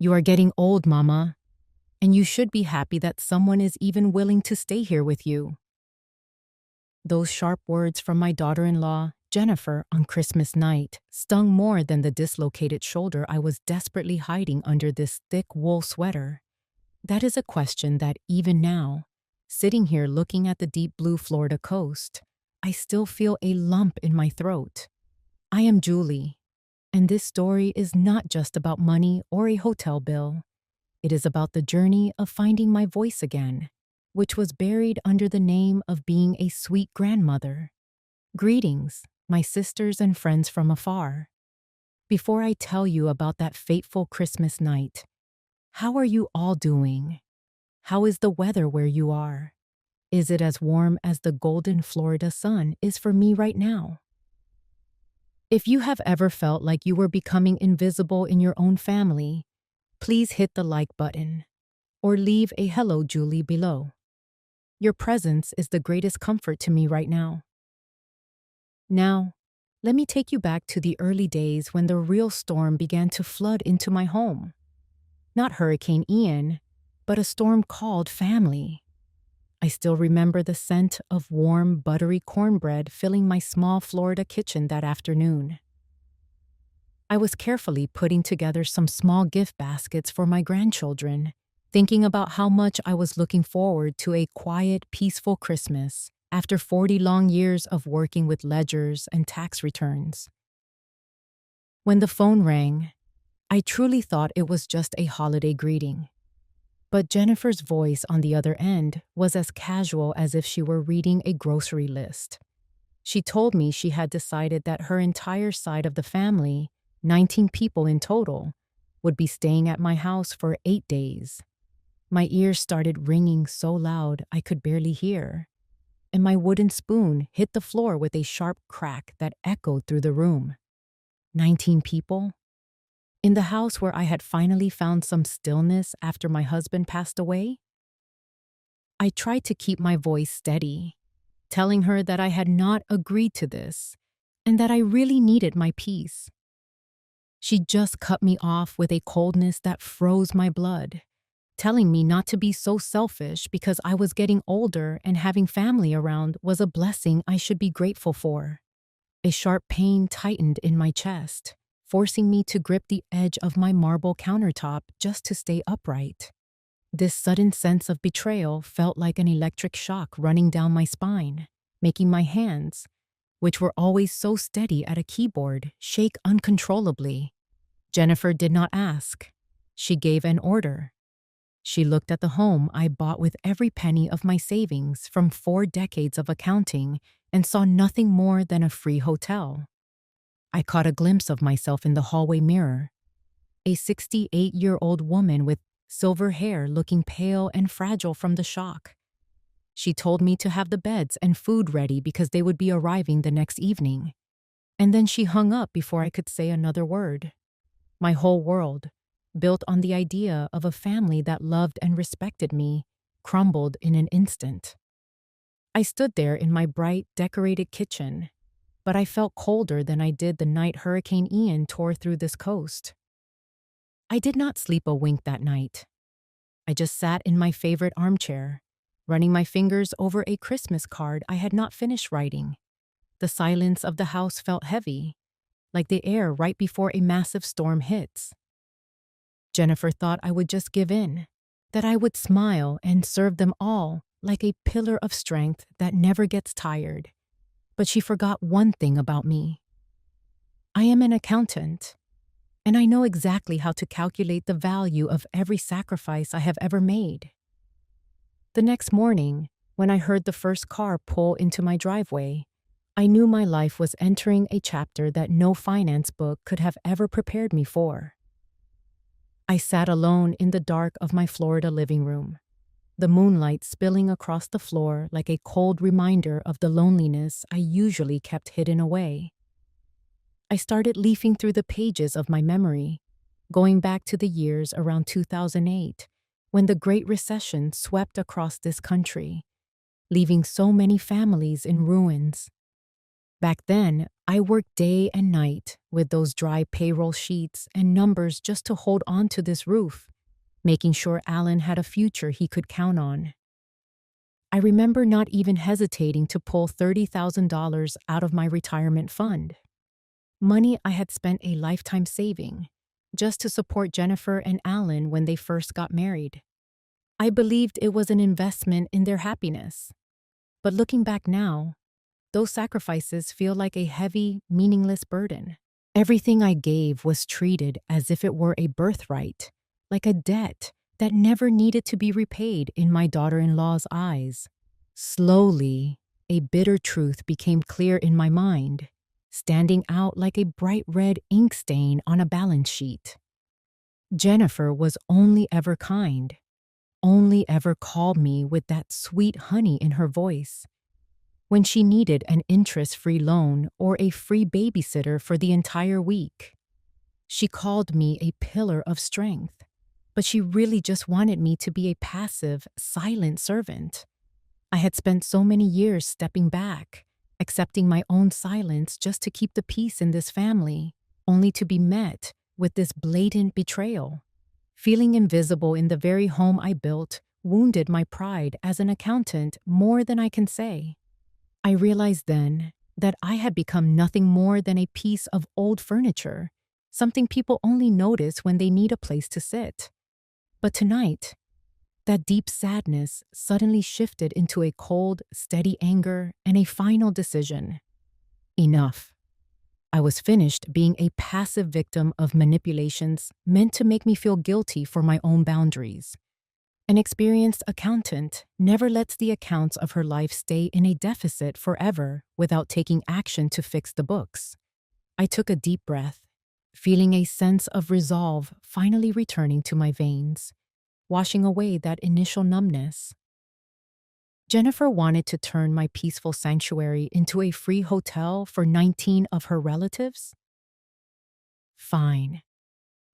You are getting old, Mama, and you should be happy that someone is even willing to stay here with you. Those sharp words from my daughter-in-law, Jennifer, on Christmas night stung more than the dislocated shoulder I was desperately hiding under this thick wool sweater. That is a question that even now, sitting here looking at the deep blue Florida coast, I still feel a lump in my throat. I am Julie, and this story is not just about money or a hotel bill. It is about the journey of finding my voice again, which was buried under the name of being a sweet grandmother. Greetings, my sisters and friends from afar. Before I tell you about that fateful Christmas night, how are you all doing? How is the weather where you are? Is it as warm as the golden Florida sun is for me right now? If you have ever felt like you were becoming invisible in your own family, please hit the like button or leave a "Hello, Julie" below. Your presence is the greatest comfort to me right now. Now, let me take you back to the early days when the real storm began to flood into my home. Not Hurricane Ian, but a storm called family. I still remember the scent of warm, buttery cornbread filling my small Florida kitchen that afternoon. I was carefully putting together some small gift baskets for my grandchildren, thinking about how much I was looking forward to a quiet, peaceful Christmas after 40 long years of working with ledgers and tax returns. When the phone rang, I truly thought it was just a holiday greeting. But Jennifer's voice on the other end was as casual as if she were reading a grocery list. She told me she had decided that her entire side of the family, 19 people in total, would be staying at my house for 8 days. My ears started ringing so loud I could barely hear, and my wooden spoon hit the floor with a sharp crack that echoed through the room. 19 people? In the house where I had finally found some stillness after my husband passed away? I tried to keep my voice steady, telling her that I had not agreed to this and that I really needed my peace. She just cut me off with a coldness that froze my blood, telling me not to be so selfish because I was getting older and having family around was a blessing I should be grateful for. A sharp pain tightened in my chest, forcing me to grip the edge of my marble countertop just to stay upright. This sudden sense of betrayal felt like an electric shock running down my spine, making my hands, which were always so steady at a keyboard, shake uncontrollably. Jennifer did not ask. She gave an order. She looked at the home I bought with every penny of my savings from 4 decades of accounting and saw nothing more than a free hotel. I caught a glimpse of myself in the hallway mirror, a 68-year-old woman with silver hair looking pale and fragile from the shock. She told me to have the beds and food ready because they would be arriving the next evening. And then she hung up before I could say another word. My whole world, built on the idea of a family that loved and respected me, crumbled in an instant. I stood there in my bright, decorated kitchen, but I felt colder than I did the night Hurricane Ian tore through this coast. I did not sleep a wink that night. I just sat in my favorite armchair, running my fingers over a Christmas card I had not finished writing. The silence of the house felt heavy, like the air right before a massive storm hits. Jennifer thought I would just give in, that I would smile and serve them all like a pillar of strength that never gets tired. But she forgot one thing about me. I am an accountant, and I know exactly how to calculate the value of every sacrifice I have ever made. The next morning, when I heard the first car pull into my driveway, I knew my life was entering a chapter that no finance book could have ever prepared me for. I sat alone in the dark of my Florida living room, the moonlight spilling across the floor like a cold reminder of the loneliness I usually kept hidden away. I started leafing through the pages of my memory, going back to the years around 2008, when the Great Recession swept across this country, leaving so many families in ruins. Back then, I worked day and night with those dry payroll sheets and numbers just to hold on to this roof, making sure Alan had a future he could count on. I remember not even hesitating to pull $30,000 out of my retirement fund, money I had spent a lifetime saving, just to support Jennifer and Alan when they first got married. I believed it was an investment in their happiness. But looking back now, those sacrifices feel like a heavy, meaningless burden. Everything I gave was treated as if it were a birthright, like a debt that never needed to be repaid in my daughter-in-law's eyes. Slowly, a bitter truth became clear in my mind, standing out like a bright red ink stain on a balance sheet. Jennifer was only ever kind, only ever called me with that sweet honey in her voice. When she needed an interest-free loan or a free babysitter for the entire week, she called me a pillar of strength. But she really just wanted me to be a passive, silent servant. I had spent so many years stepping back, accepting my own silence just to keep the peace in this family, only to be met with this blatant betrayal. Feeling invisible in the very home I built wounded my pride as an accountant more than I can say. I realized then that I had become nothing more than a piece of old furniture, something people only notice when they need a place to sit. But tonight, that deep sadness suddenly shifted into a cold, steady anger and a final decision. Enough. I was finished being a passive victim of manipulations meant to make me feel guilty for my own boundaries. An experienced accountant never lets the accounts of her life stay in a deficit forever without taking action to fix the books. I took a deep breath, feeling a sense of resolve finally returning to my veins, washing away that initial numbness. Jennifer wanted to turn my peaceful sanctuary into a free hotel for 19 of her relatives? Fine.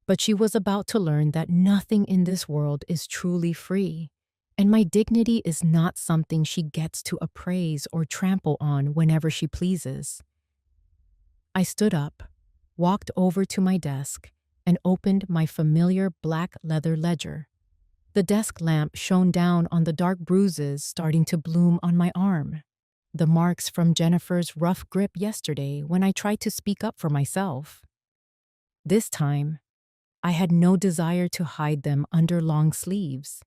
But she was about to learn that nothing in this world is truly free, and my dignity is not something she gets to appraise or trample on whenever she pleases. I stood up, walked over to my desk, and opened my familiar black leather ledger. The desk lamp shone down on the dark bruises starting to bloom on my arm, the marks from Jennifer's rough grip yesterday when I tried to speak up for myself. This time, I had no desire to hide them under long sleeves.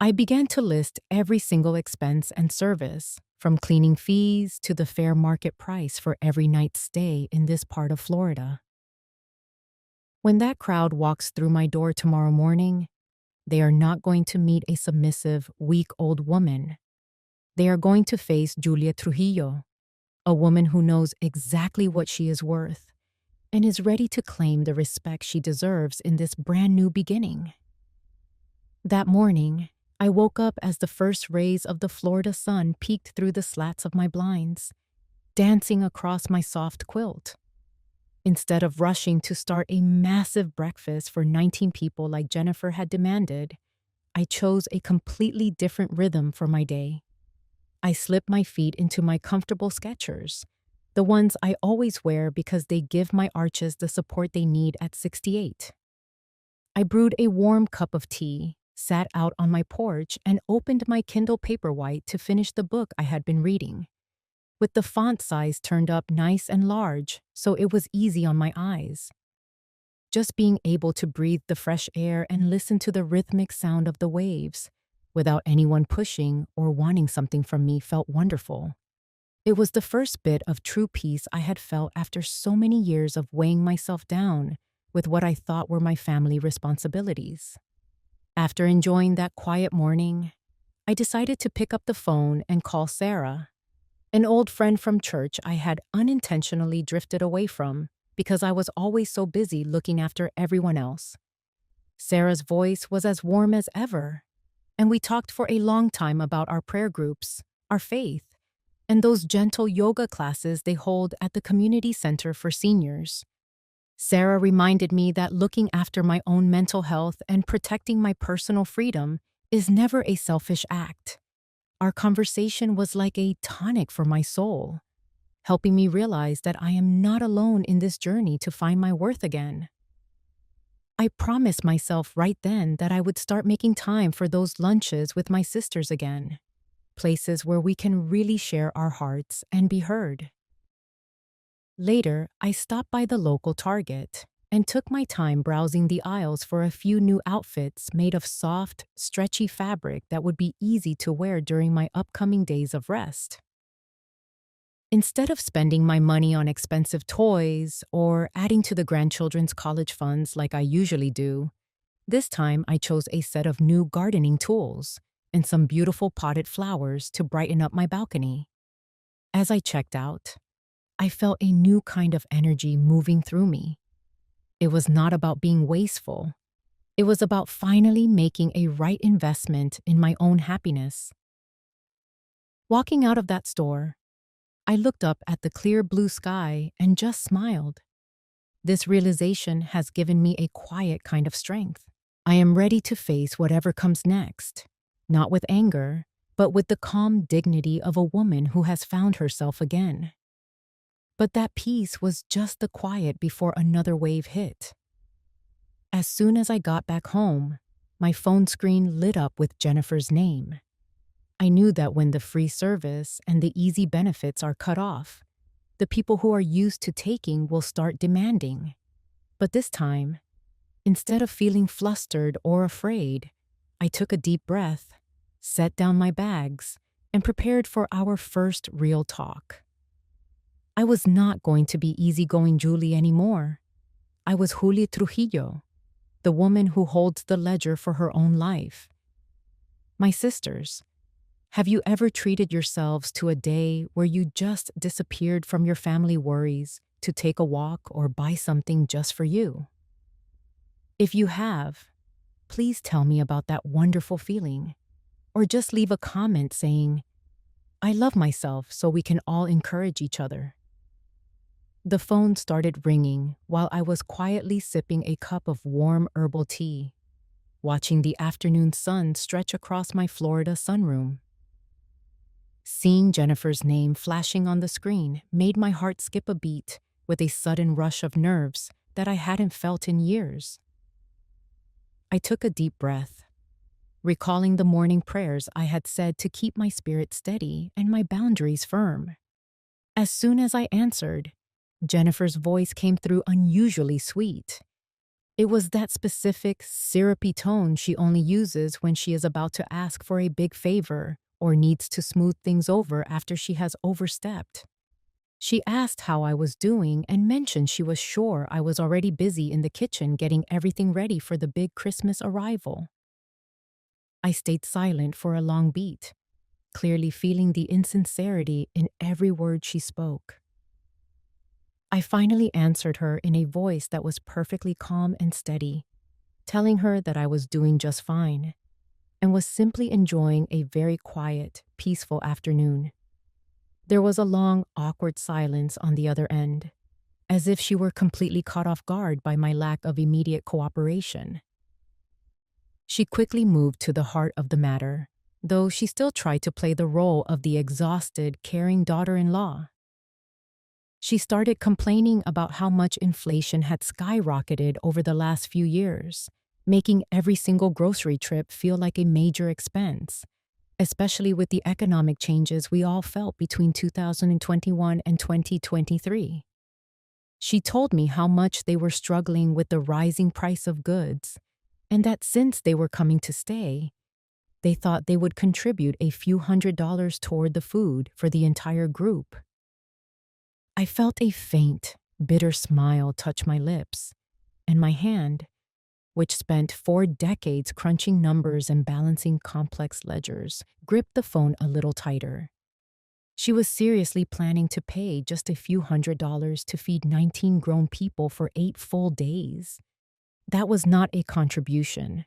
I began to list every single expense and service, from cleaning fees to the fair market price for every night's stay in this part of Florida. When that crowd walks through my door tomorrow morning, they are not going to meet a submissive, weak-old woman. They are going to face Julia Trujillo, a woman who knows exactly what she is worth and is ready to claim the respect she deserves in this brand new beginning. That morning, I woke up as the first rays of the Florida sun peeked through the slats of my blinds, dancing across my soft quilt. Instead of rushing to start a massive breakfast for 19 people like Jennifer had demanded, I chose a completely different rhythm for my day. I slipped my feet into my comfortable Skechers, the ones I always wear because they give my arches the support they need at 68. I brewed a warm cup of tea, sat out on my porch, and opened my Kindle Paperwhite to finish the book I had been reading. With the font size turned up nice and large, so it was easy on my eyes. Just being able to breathe the fresh air and listen to the rhythmic sound of the waves, without anyone pushing or wanting something from me, felt wonderful. It was the first bit of true peace I had felt after so many years of weighing myself down with what I thought were my family responsibilities. After enjoying that quiet morning, I decided to pick up the phone and call Sarah, an old friend from church I had unintentionally drifted away from because I was always so busy looking after everyone else. Sarah's voice was as warm as ever, and we talked for a long time about our prayer groups, our faith, and those gentle yoga classes they hold at the community center for seniors. Sarah reminded me that looking after my own mental health and protecting my personal freedom is never a selfish act. Our conversation was like a tonic for my soul. helping me realize that I am not alone in this journey to find my worth again. I promised myself right then that I would start making time for those lunches with my sisters again, places where we can really share our hearts and be heard. Later, I stopped by the local Target and took my time browsing the aisles for a few new outfits made of soft, stretchy fabric that would be easy to wear during my upcoming days of rest. Instead of spending my money on expensive toys or adding to the grandchildren's college funds like I usually do, this time I chose a set of new gardening tools and some beautiful potted flowers to brighten up my balcony. As I checked out, I felt a new kind of energy moving through me. It was not about being wasteful. It was about finally making a right investment in my own happiness. Walking out of that store, I looked up at the clear blue sky and just smiled. This realization has given me a quiet kind of strength. I am ready to face whatever comes next, not with anger, but with the calm dignity of a woman who has found herself again. But that peace was just the quiet before another wave hit. As soon as I got back home, my phone screen lit up with Jennifer's name. I knew that when the free service and the easy benefits are cut off, the people who are used to taking will start demanding. But this time, instead of feeling flustered or afraid, I took a deep breath, set down my bags, and prepared for our first real talk. I was not going to be easygoing Julie anymore. I was Julie Trujillo, the woman who holds the ledger for her own life. My sisters, have you ever treated yourselves to a day where you just disappeared from your family worries to take a walk or buy something just for you? If you have, please tell me about that wonderful feeling, or just leave a comment saying, "I love myself," so we can all encourage each other. The phone started ringing while I was quietly sipping a cup of warm herbal tea, watching the afternoon sun stretch across my Florida sunroom. Seeing Jennifer's name flashing on the screen made my heart skip a beat with a sudden rush of nerves that I hadn't felt in years. I took a deep breath, recalling the morning prayers I had said to keep my spirit steady and my boundaries firm. As soon as I answered, Jennifer's voice came through unusually sweet. It was that specific, syrupy tone she only uses when she is about to ask for a big favor or needs to smooth things over after she has overstepped. She asked how I was doing and mentioned she was sure I was already busy in the kitchen getting everything ready for the big Christmas arrival. I stayed silent for a long beat, clearly feeling the insincerity in every word she spoke. I finally answered her in a voice that was perfectly calm and steady, telling her that I was doing just fine and was simply enjoying a very quiet, peaceful afternoon. There was a long, awkward silence on the other end, as if she were completely caught off guard by my lack of immediate cooperation. She quickly moved to the heart of the matter, though she still tried to play the role of the exhausted, caring daughter-in-law. She started complaining about how much inflation had skyrocketed over the last few years, making every single grocery trip feel like a major expense, especially with the economic changes we all felt between 2021 and 2023. She told me how much they were struggling with the rising price of goods, and that since they were coming to stay, they thought they would contribute a few $100s toward the food for the entire group. I felt a faint, bitter smile touch my lips, and my hand, which spent 4 decades crunching numbers and balancing complex ledgers, gripped the phone a little tighter. She was seriously planning to pay just a few $100s to feed 19 grown people for 8 full days. That was not a contribution.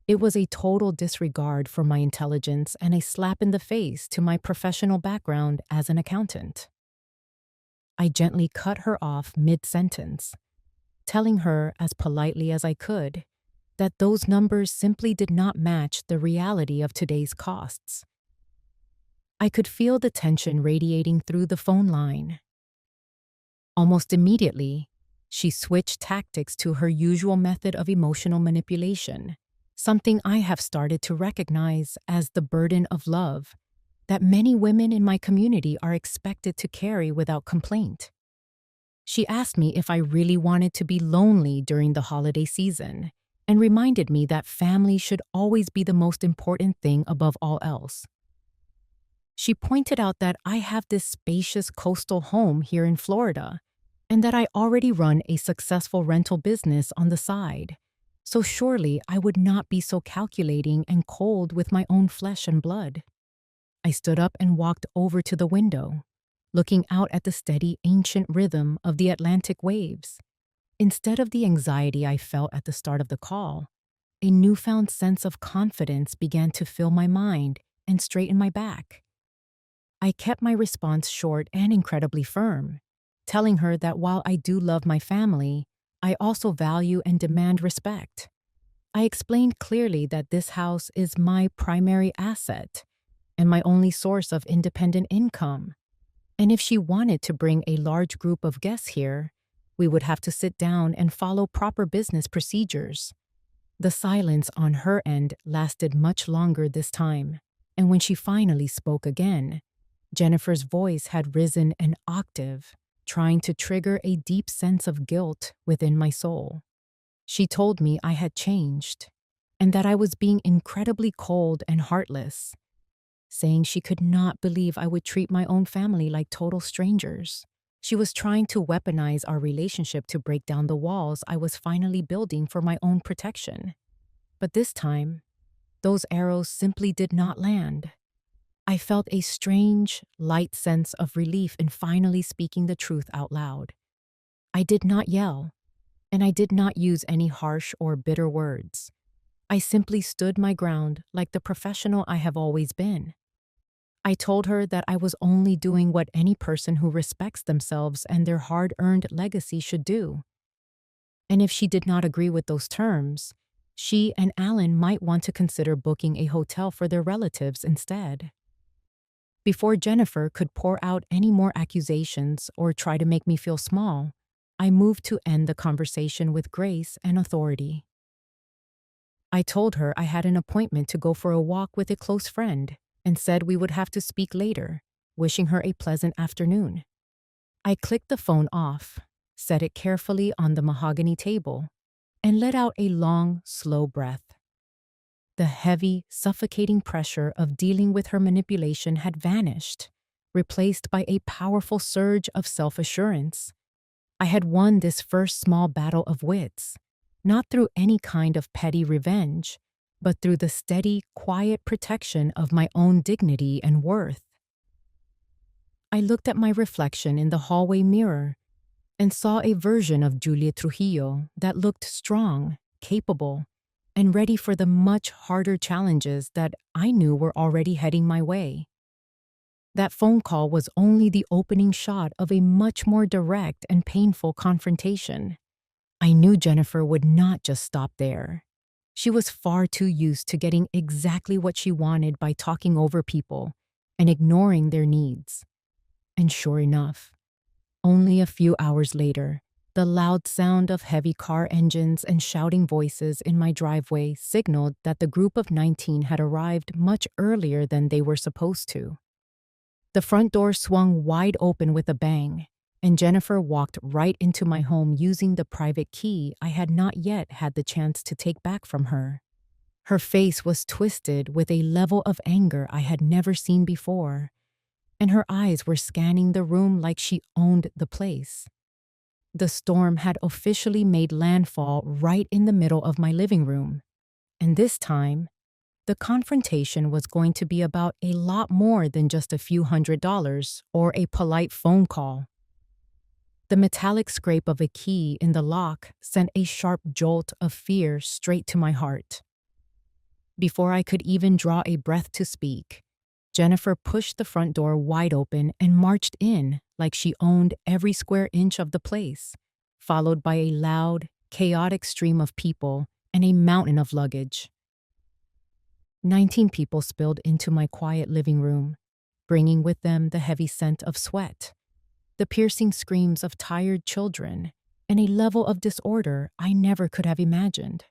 It was a total disregard for my intelligence and a slap in the face to my professional background as an accountant. I gently cut her off mid-sentence, telling her as politely as I could that those numbers simply did not match the reality of today's costs. I could feel the tension radiating through the phone line, Almost immediately, she switched tactics to her usual method of emotional manipulation, something I have started to recognize as the burden of love that many women in my community are expected to carry without complaint. She asked me if I really wanted to be lonely during the holiday season and reminded me that family should always be the most important thing above all else. She pointed out that I have this spacious coastal home here in Florida and that I already run a successful rental business on the side. So surely I would not be so calculating and cold with my own flesh and blood. I stood up and walked over to the window, looking out at the steady, ancient rhythm of the Atlantic waves. Instead of the anxiety I felt at the start of the call, a newfound sense of confidence began to fill my mind and straighten my back. I kept my response short and incredibly firm, telling her that while I do love my family, I also value and demand respect. I explained clearly that this house is my primary asset and my only source of independent income. And if she wanted to bring a large group of guests here, we would have to sit down and follow proper business procedures. The silence on her end lasted much longer this time, and when she finally spoke again, Jennifer's voice had risen an octave, trying to trigger a deep sense of guilt within my soul. She told me I had changed, and that I was being incredibly cold and heartless, saying she could not believe I would treat my own family like total strangers. She was trying to weaponize our relationship to break down the walls I was finally building for my own protection. But this time, those arrows simply did not land. I felt a strange, light sense of relief in finally speaking the truth out loud. I did not yell, and I did not use any harsh or bitter words. I simply stood my ground like the professional I have always been. I told her that I was only doing what any person who respects themselves and their hard-earned legacy should do. And if she did not agree with those terms, she and Alan might want to consider booking a hotel for their relatives instead. Before Jennifer could pour out any more accusations or try to make me feel small, I moved to end the conversation with grace and authority. I told her I had an appointment to go for a walk with a close friend and said we would have to speak later, wishing her a pleasant afternoon. I clicked the phone off, set it carefully on the mahogany table, and let out a long, slow breath. The heavy, suffocating pressure of dealing with her manipulation had vanished, replaced by a powerful surge of self-assurance. I had won this first small battle of wits, not through any kind of petty revenge, but through the steady, quiet protection of my own dignity and worth. I looked at my reflection in the hallway mirror and saw a version of Julia Trujillo that looked strong, capable, and ready for the much harder challenges that I knew were already heading my way. That phone call was only the opening shot of a much more direct and painful confrontation. I knew Jennifer would not just stop there. She was far too used to getting exactly what she wanted by talking over people and ignoring their needs. And sure enough, only a few hours later, the loud sound of heavy car engines and shouting voices in my driveway signaled that the group of 19 had arrived much earlier than they were supposed to. The front door swung wide open with a bang, and Jennifer walked right into my home using the private key I had not yet had the chance to take back from her. Her face was twisted with a level of anger I had never seen before, and her eyes were scanning the room like she owned the place. The storm had officially made landfall right in the middle of my living room, and this time, the confrontation was going to be about a lot more than just a few $100s or a polite phone call. The metallic scrape of a key in the lock sent a sharp jolt of fear straight to my heart. Before I could even draw a breath to speak, Jennifer pushed the front door wide open and marched in like she owned every square inch of the place, followed by a loud, chaotic stream of people and a mountain of luggage. 19 people spilled into my quiet living room, bringing with them the heavy scent of sweat. the piercing screams of tired children, and a level of disorder I never could have imagined.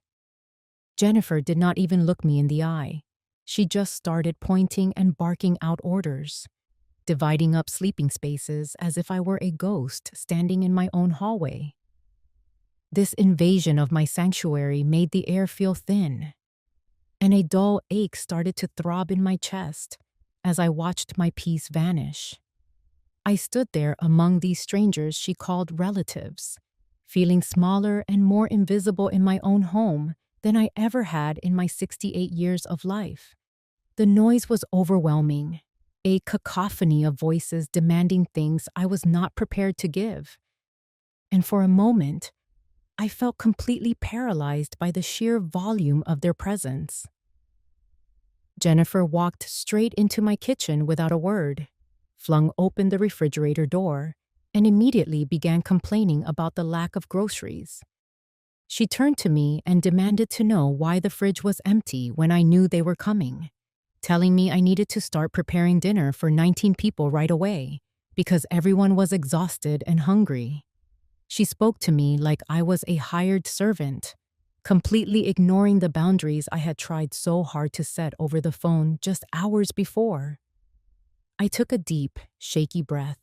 Jennifer did not even look me in the eye. She just started pointing and barking out orders, dividing up sleeping spaces as if I were a ghost standing in my own hallway. This invasion of my sanctuary made the air feel thin, and a dull ache started to throb in my chest as I watched my peace vanish. I stood there among these strangers she called relatives, feeling smaller and more invisible in my own home than I ever had in my 68 years of life. The noise was overwhelming, a cacophony of voices demanding things I was not prepared to give. And for a moment, I felt completely paralyzed by the sheer volume of their presence. Jennifer walked straight into my kitchen without a word, flung open the refrigerator door, and immediately began complaining about the lack of groceries. She turned to me and demanded to know why the fridge was empty when I knew they were coming, telling me I needed to start preparing dinner for 19 people right away because everyone was exhausted and hungry. She spoke to me like I was a hired servant, completely ignoring the boundaries I had tried so hard to set over the phone just hours before. I took a deep, shaky breath,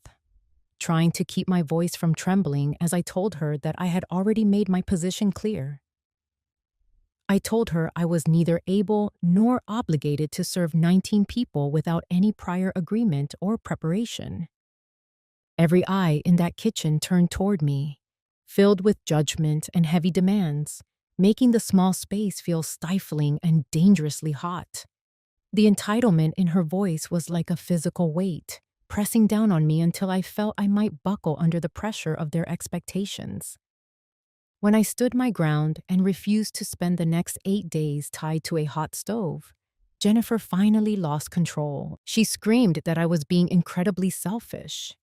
trying to keep my voice from trembling as I told her that I had already made my position clear. I told her I was neither able nor obligated to serve 19 people without any prior agreement or preparation. Every eye in that kitchen turned toward me, filled with judgment and heavy demands, making the small space feel stifling and dangerously hot. The entitlement in her voice was like a physical weight, pressing down on me until I felt I might buckle under the pressure of their expectations. When I stood my ground and refused to spend the next 8 days tied to a hot stove, Jennifer finally lost control. She screamed that I was being incredibly selfish,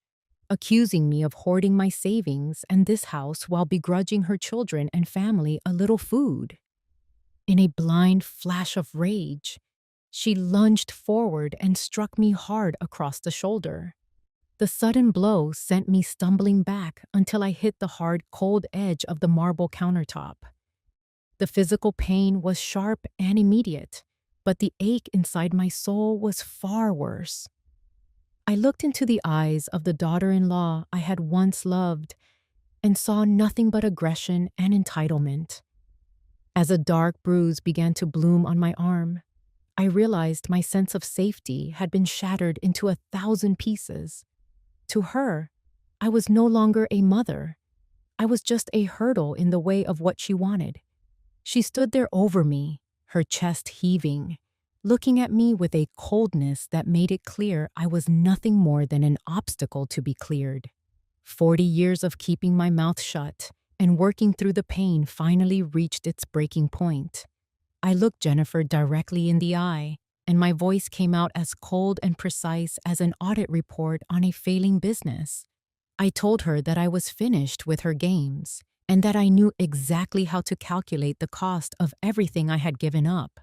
accusing me of hoarding my savings and this house while begrudging her children and family a little food. In a blind flash of rage, she lunged forward and struck me hard across the shoulder. The sudden blow sent me stumbling back until I hit the hard, cold edge of the marble countertop. The physical pain was sharp and immediate, but the ache inside my soul was far worse. I looked into the eyes of the daughter-in-law I had once loved and saw nothing but aggression and entitlement. As a dark bruise began to bloom on my arm, I realized my sense of safety had been shattered into 1,000 pieces. To her, I was no longer a mother. I was just a hurdle in the way of what she wanted. She stood there over me, her chest heaving, looking at me with a coldness that made it clear I was nothing more than an obstacle to be cleared. 40 years of keeping my mouth shut and working through the pain finally reached its breaking point. I looked Jennifer directly in the eye, and my voice came out as cold and precise as an audit report on a failing business. I told her that I was finished with her games, and that I knew exactly how to calculate the cost of everything I had given up.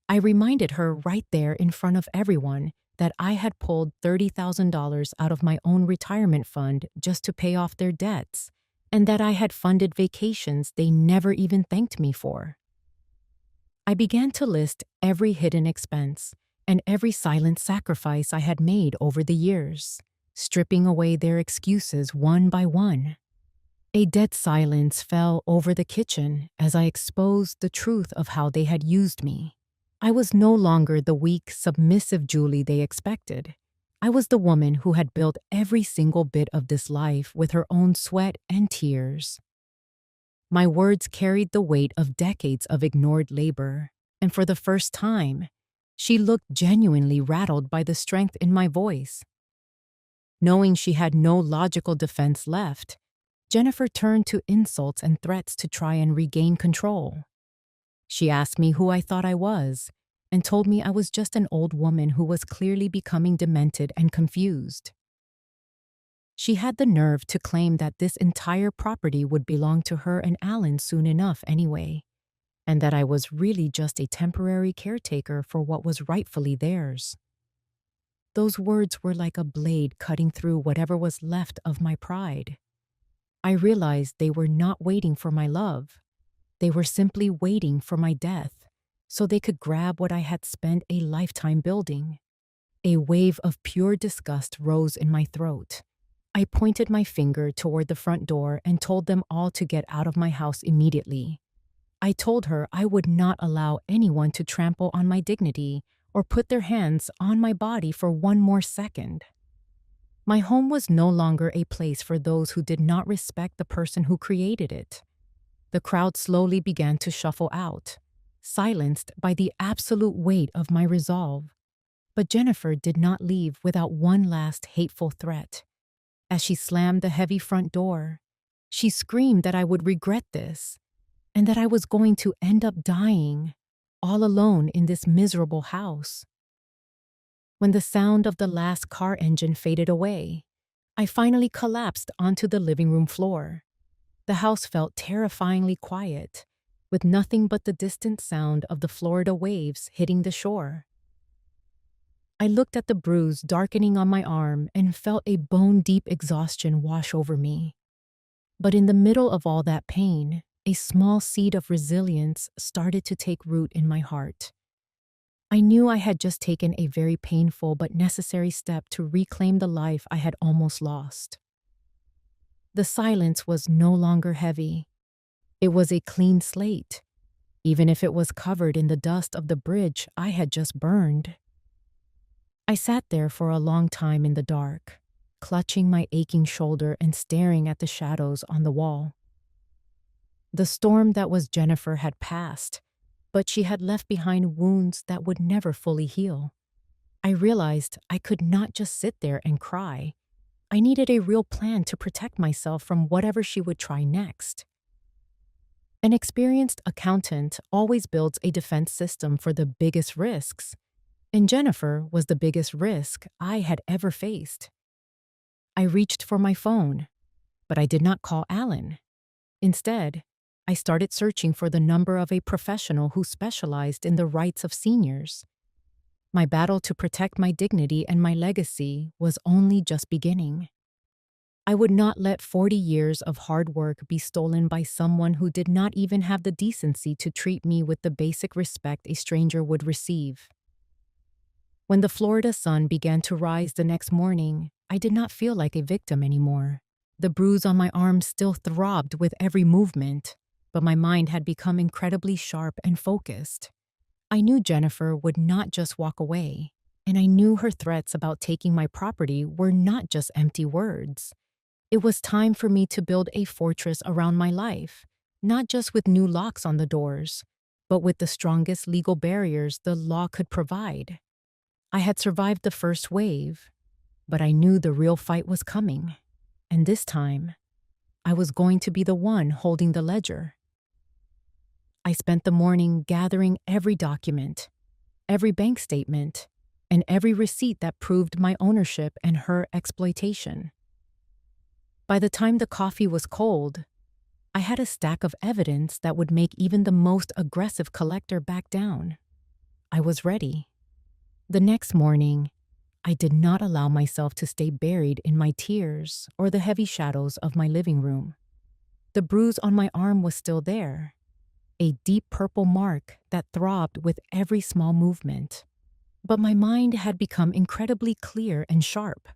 I reminded her right there in front of everyone that I had pulled $30,000 out of my own retirement fund just to pay off their debts, and that I had funded vacations they never even thanked me for. I began to list every hidden expense and every silent sacrifice I had made over the years, stripping away their excuses one by one. A dead silence fell over the kitchen as I exposed the truth of how they had used me. I was no longer the weak, submissive Julie they expected. I was the woman who had built every single bit of this life with her own sweat and tears. My words carried the weight of decades of ignored labor, and for the first time, she looked genuinely rattled by the strength in my voice. Knowing she had no logical defense left, Jennifer turned to insults and threats to try and regain control. She asked me who I thought I was, and told me I was just an old woman who was clearly becoming demented and confused. She had the nerve to claim that this entire property would belong to her and Alan soon enough anyway, and that I was really just a temporary caretaker for what was rightfully theirs. Those words were like a blade cutting through whatever was left of my pride. I realized they were not waiting for my love. They were simply waiting for my death, so they could grab what I had spent a lifetime building. A wave of pure disgust rose in my throat. I pointed my finger toward the front door and told them all to get out of my house immediately. I told her I would not allow anyone to trample on my dignity or put their hands on my body for one more second. My home was no longer a place for those who did not respect the person who created it. The crowd slowly began to shuffle out, silenced by the absolute weight of my resolve. But Jennifer did not leave without one last hateful threat. As she slammed the heavy front door, she screamed that I would regret this, and that I was going to end up dying, all alone in this miserable house. When the sound of the last car engine faded away, I finally collapsed onto the living room floor. The house felt terrifyingly quiet, with nothing but the distant sound of the Florida waves hitting the shore. I looked at the bruise darkening on my arm and felt a bone-deep exhaustion wash over me. But in the middle of all that pain, a small seed of resilience started to take root in my heart. I knew I had just taken a very painful but necessary step to reclaim the life I had almost lost. The silence was no longer heavy. It was a clean slate, even if it was covered in the dust of the bridge I had just burned. I sat there for a long time in the dark, clutching my aching shoulder and staring at the shadows on the wall. The storm that was Jennifer had passed, but she had left behind wounds that would never fully heal. I realized I could not just sit there and cry. I needed a real plan to protect myself from whatever she would try next. An experienced accountant always builds a defense system for the biggest risks, and Jennifer was the biggest risk I had ever faced. I reached for my phone, but I did not call Alan. Instead, I started searching for the number of a professional who specialized in the rights of seniors. My battle to protect my dignity and my legacy was only just beginning. I would not let 40 years of hard work be stolen by someone who did not even have the decency to treat me with the basic respect a stranger would receive. When the Florida sun began to rise the next morning, I did not feel like a victim anymore. The bruise on my arm still throbbed with every movement, but my mind had become incredibly sharp and focused. I knew Jennifer would not just walk away, and I knew her threats about taking my property were not just empty words. It was time for me to build a fortress around my life, not just with new locks on the doors, but with the strongest legal barriers the law could provide. I had survived the first wave, but I knew the real fight was coming, and this time, I was going to be the one holding the ledger. I spent the morning gathering every document, every bank statement, and every receipt that proved my ownership and her exploitation. By the time the coffee was cold, I had a stack of evidence that would make even the most aggressive collector back down. I was ready. The next morning, I did not allow myself to stay buried in my tears or the heavy shadows of my living room. The bruise on my arm was still there, a deep purple mark that throbbed with every small movement. But my mind had become incredibly clear and sharp.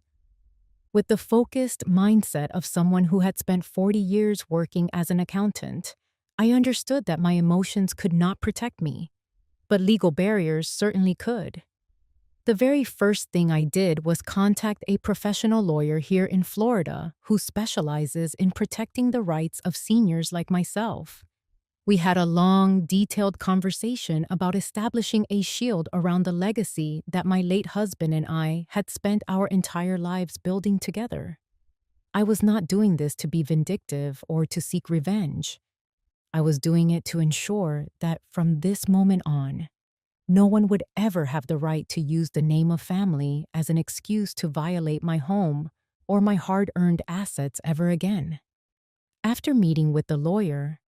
With the focused mindset of someone who had spent 40 years working as an accountant, I understood that my emotions could not protect me, but legal barriers certainly could. The very first thing I did was contact a professional lawyer here in Florida who specializes in protecting the rights of seniors like myself. We had a long, detailed conversation about establishing a shield around the legacy that my late husband and I had spent our entire lives building together. I was not doing this to be vindictive or to seek revenge. I was doing it to ensure that from this moment on, no one would ever have the right to use the name of family as an excuse to violate my home or my hard-earned assets ever again. After meeting with the lawyer,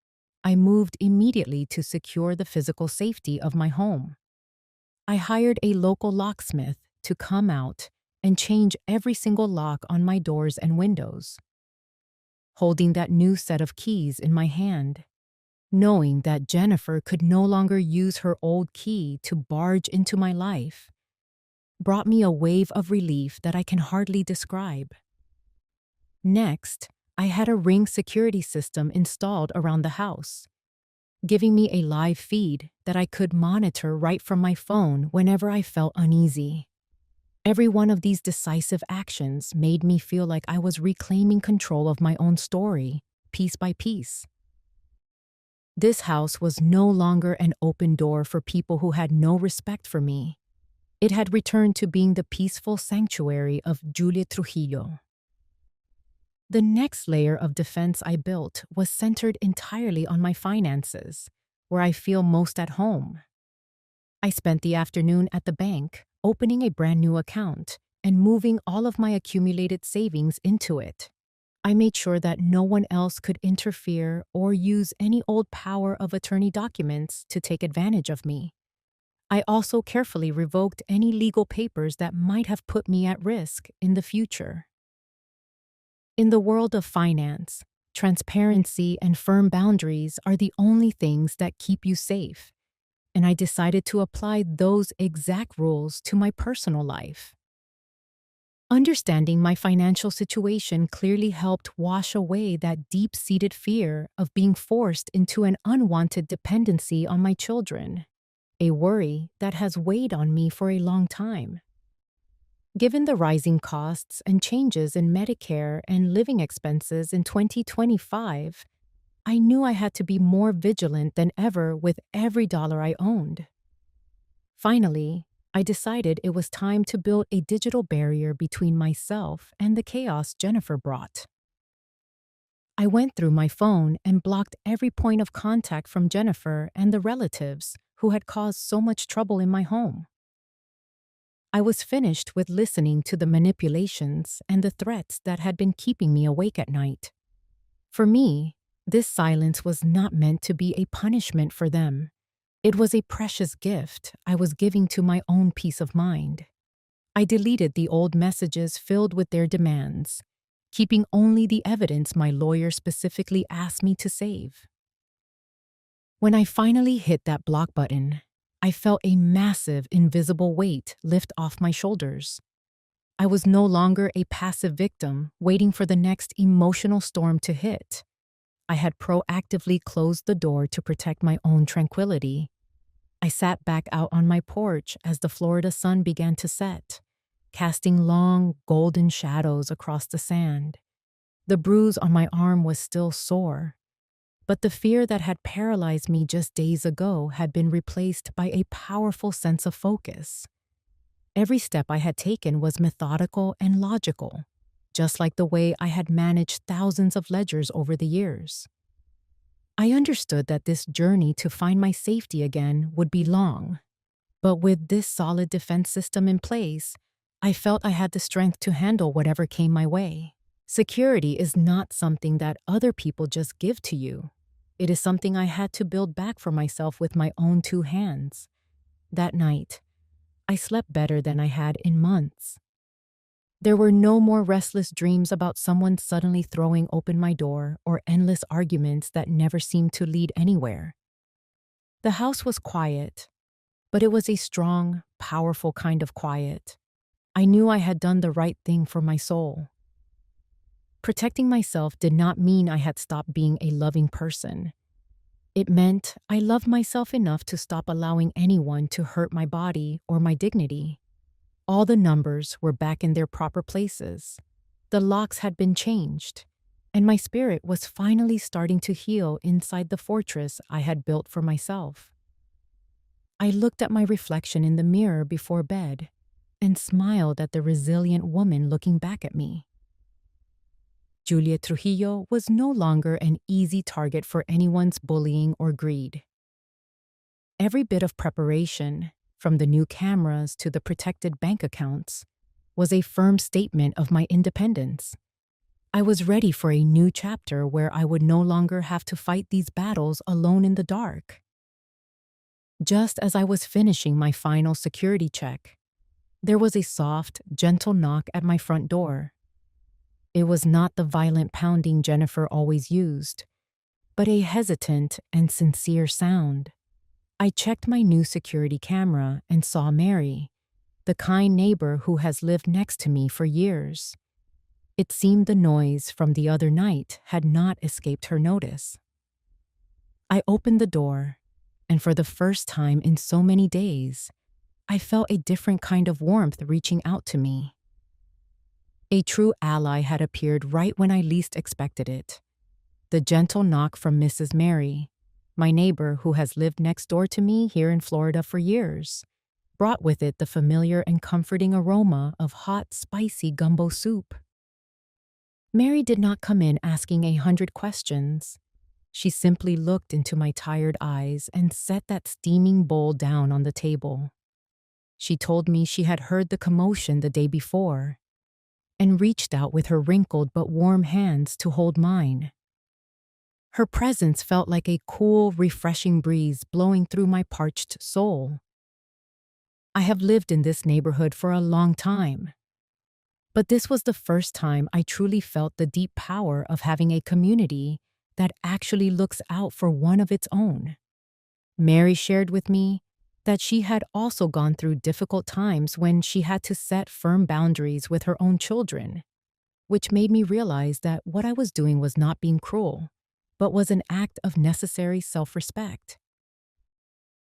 I moved immediately to secure the physical safety of my home. I hired a local locksmith to come out and change every single lock on my doors and windows. Holding that new set of keys in my hand, knowing that Jennifer could no longer use her old key to barge into my life, brought me a wave of relief that I can hardly describe. Next, I had a Ring security system installed around the house, giving me a live feed that I could monitor right from my phone whenever I felt uneasy. Every one of these decisive actions made me feel like I was reclaiming control of my own story, piece by piece. This house was no longer an open door for people who had no respect for me. It had returned to being the peaceful sanctuary of Julia Trujillo. The next layer of defense I built was centered entirely on my finances, where I feel most at home. I spent the afternoon at the bank, opening a brand new account and moving all of my accumulated savings into it. I made sure that no one else could interfere or use any old power of attorney documents to take advantage of me. I also carefully revoked any legal papers that might have put me at risk in the future. In the world of finance, transparency and firm boundaries are the only things that keep you safe, and I decided to apply those exact rules to my personal life. Understanding my financial situation clearly helped wash away that deep-seated fear of being forced into an unwanted dependency on my children, a worry that has weighed on me for a long time. Given the rising costs and changes in Medicare and living expenses in 2025, I knew I had to be more vigilant than ever with every dollar I owned. Finally, I decided it was time to build a digital barrier between myself and the chaos Jennifer brought. I went through my phone and blocked every point of contact from Jennifer and the relatives who had caused so much trouble in my home. I was finished with listening to the manipulations and the threats that had been keeping me awake at night. For me, this silence was not meant to be a punishment for them. It was a precious gift I was giving to my own peace of mind. I deleted the old messages filled with their demands, keeping only the evidence my lawyer specifically asked me to save. When I finally hit that block button, I felt a massive, invisible weight lift off my shoulders. I was no longer a passive victim waiting for the next emotional storm to hit. I had proactively closed the door to protect my own tranquility. I sat back out on my porch as the Florida sun began to set, casting long, golden shadows across the sand. The bruise on my arm was still sore, but the fear that had paralyzed me just days ago had been replaced by a powerful sense of focus. Every step I had taken was methodical and logical, just like the way I had managed thousands of ledgers over the years. I understood that this journey to find my safety again would be long, but with this solid defense system in place, I felt I had the strength to handle whatever came my way. Security is not something that other people just give to you. It is something I had to build back for myself with my own two hands. That night, I slept better than I had in months. There were no more restless dreams about someone suddenly throwing open my door or endless arguments that never seemed to lead anywhere. The house was quiet, but it was a strong, powerful kind of quiet. I knew I had done the right thing for my soul. Protecting myself did not mean I had stopped being a loving person. It meant I loved myself enough to stop allowing anyone to hurt my body or my dignity. All the numbers were back in their proper places. The locks had been changed, and my spirit was finally starting to heal inside the fortress I had built for myself. I looked at my reflection in the mirror before bed and smiled at the resilient woman looking back at me. Julia Trujillo was no longer an easy target for anyone's bullying or greed. Every bit of preparation, from the new cameras to the protected bank accounts, was a firm statement of my independence. I was ready for a new chapter where I would no longer have to fight these battles alone in the dark. Just as I was finishing my final security check, There was a soft, gentle knock at my front door. It was not the violent pounding Jennifer always used, but a hesitant and sincere sound. I checked my new security camera and saw Mary, the kind neighbor who has lived next to me for years. It seemed the noise from the other night had not escaped her notice. I opened the door, and for the first time in so many days, I felt a different kind of warmth reaching out to me. A true ally had appeared right when I least expected it. The gentle knock from Mrs. Mary, my neighbor who has lived next door to me here in Florida for years, brought with it the familiar and comforting aroma of hot, spicy gumbo soup. Mary did not come in asking 100 questions. She simply looked into my tired eyes and set that steaming bowl down on the table. She told me she had heard the commotion the day before and reached out with her wrinkled but warm hands to hold mine. Her presence felt like a cool, refreshing breeze blowing through my parched soul. I have lived in this neighborhood for a long time, but this was the first time I truly felt the deep power of having a community that actually looks out for one of its own. Mary shared with me that she had also gone through difficult times when she had to set firm boundaries with her own children, which made me realize that what I was doing was not being cruel, but was an act of necessary self-respect.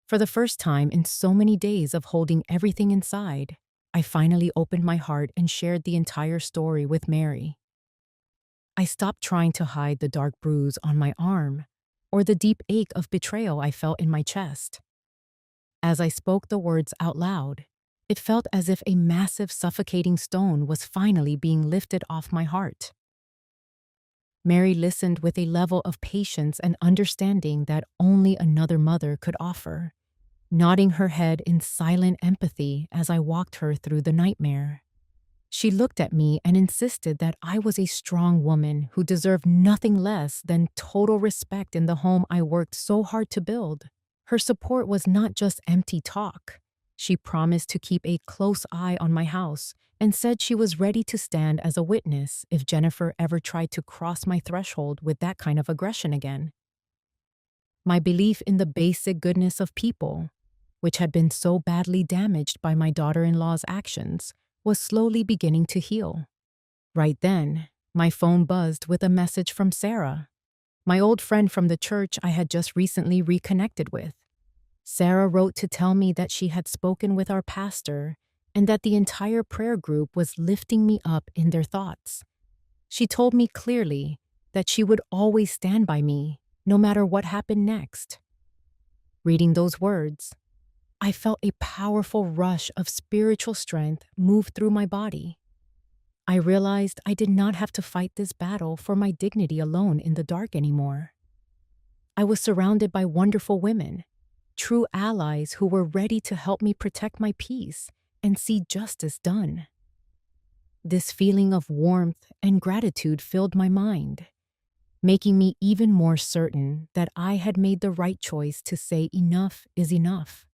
For the first time in so many days of holding everything inside, I finally opened my heart and shared the entire story with Mary. I stopped trying to hide the dark bruise on my arm or the deep ache of betrayal I felt in my chest. As I spoke the words out loud, it felt as if a massive, suffocating stone was finally being lifted off my heart. Mary listened with a level of patience and understanding that only another mother could offer, nodding her head in silent empathy as I walked her through the nightmare. She looked at me and insisted that I was a strong woman who deserved nothing less than total respect in the home I worked so hard to build. Her support was not just empty talk. She promised to keep a close eye on my house and said she was ready to stand as a witness if Jennifer ever tried to cross my threshold with that kind of aggression again. My belief in the basic goodness of people, which had been so badly damaged by my daughter-in-law's actions, was slowly beginning to heal. Right then, my phone buzzed with a message from Sarah, my old friend from the church I had just recently reconnected with. Sarah wrote to tell me that she had spoken with our pastor and that the entire prayer group was lifting me up in their thoughts. She told me clearly that she would always stand by me, no matter what happened next. Reading those words, I felt a powerful rush of spiritual strength move through my body. I realized I did not have to fight this battle for my dignity alone in the dark anymore. I was surrounded by wonderful women, true allies who were ready to help me protect my peace and see justice done. This feeling of warmth and gratitude filled my mind, making me even more certain that I had made the right choice to say enough is enough.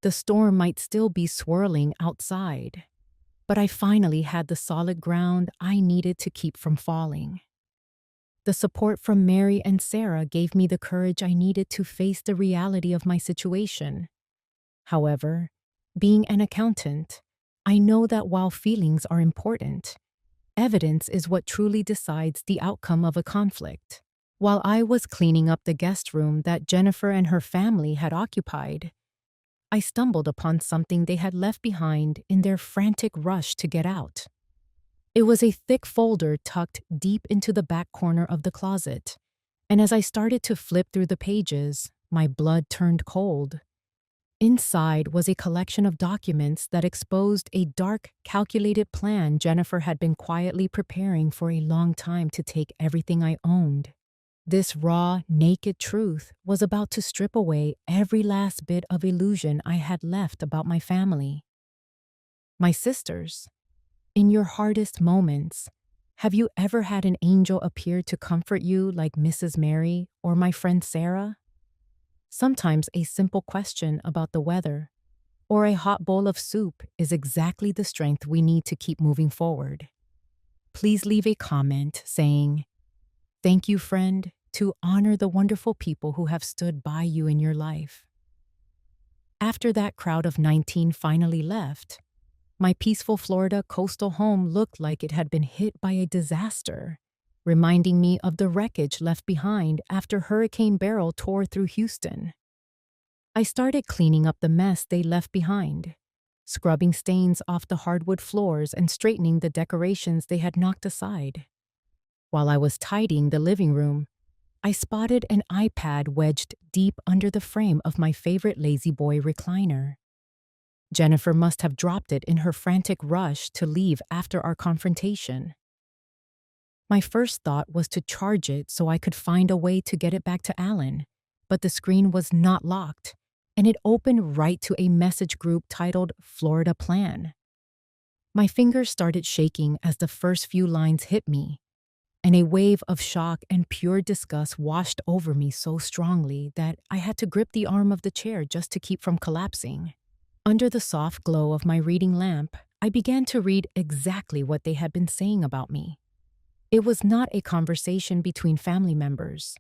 The storm might still be swirling outside, but I finally had the solid ground I needed to keep from falling. The support from Mary and Sarah gave me the courage I needed to face the reality of my situation. However, being an accountant, I know that while feelings are important, evidence is what truly decides the outcome of a conflict. While I was cleaning up the guest room that Jennifer and her family had occupied, I stumbled upon something they had left behind in their frantic rush to get out. It was a thick folder tucked deep into the back corner of the closet, and as I started to flip through the pages, my blood turned cold. Inside was a collection of documents that exposed a dark, calculated plan Jennifer had been quietly preparing for a long time to take everything I owned. This raw, naked truth was about to strip away every last bit of illusion I had left about my family. My sisters, in your hardest moments, have you ever had an angel appear to comfort you like Mrs. Mary or my friend Sarah? Sometimes a simple question about the weather, or a hot bowl of soup is exactly the strength we need to keep moving forward. Please leave a comment saying, "Thank you, friend," to honor the wonderful people who have stood by you in your life. After that crowd of 19 finally left, my peaceful Florida coastal home looked like it had been hit by a disaster, reminding me of the wreckage left behind after Hurricane Beryl tore through Houston. I started cleaning up the mess they left behind, scrubbing stains off the hardwood floors and straightening the decorations they had knocked aside. While I was tidying the living room, I spotted an iPad wedged deep under the frame of my favorite Lazy Boy recliner. Jennifer must have dropped it in her frantic rush to leave after our confrontation. My first thought was to charge it so I could find a way to get it back to Alan, but the screen was not locked, and it opened right to a message group titled Florida Plan. My fingers started shaking as the first few lines hit me, and a wave of shock and pure disgust washed over me so strongly that I had to grip the arm of the chair just to keep from collapsing. Under the soft glow of my reading lamp, I began to read exactly what they had been saying about me. It was not a conversation between family members.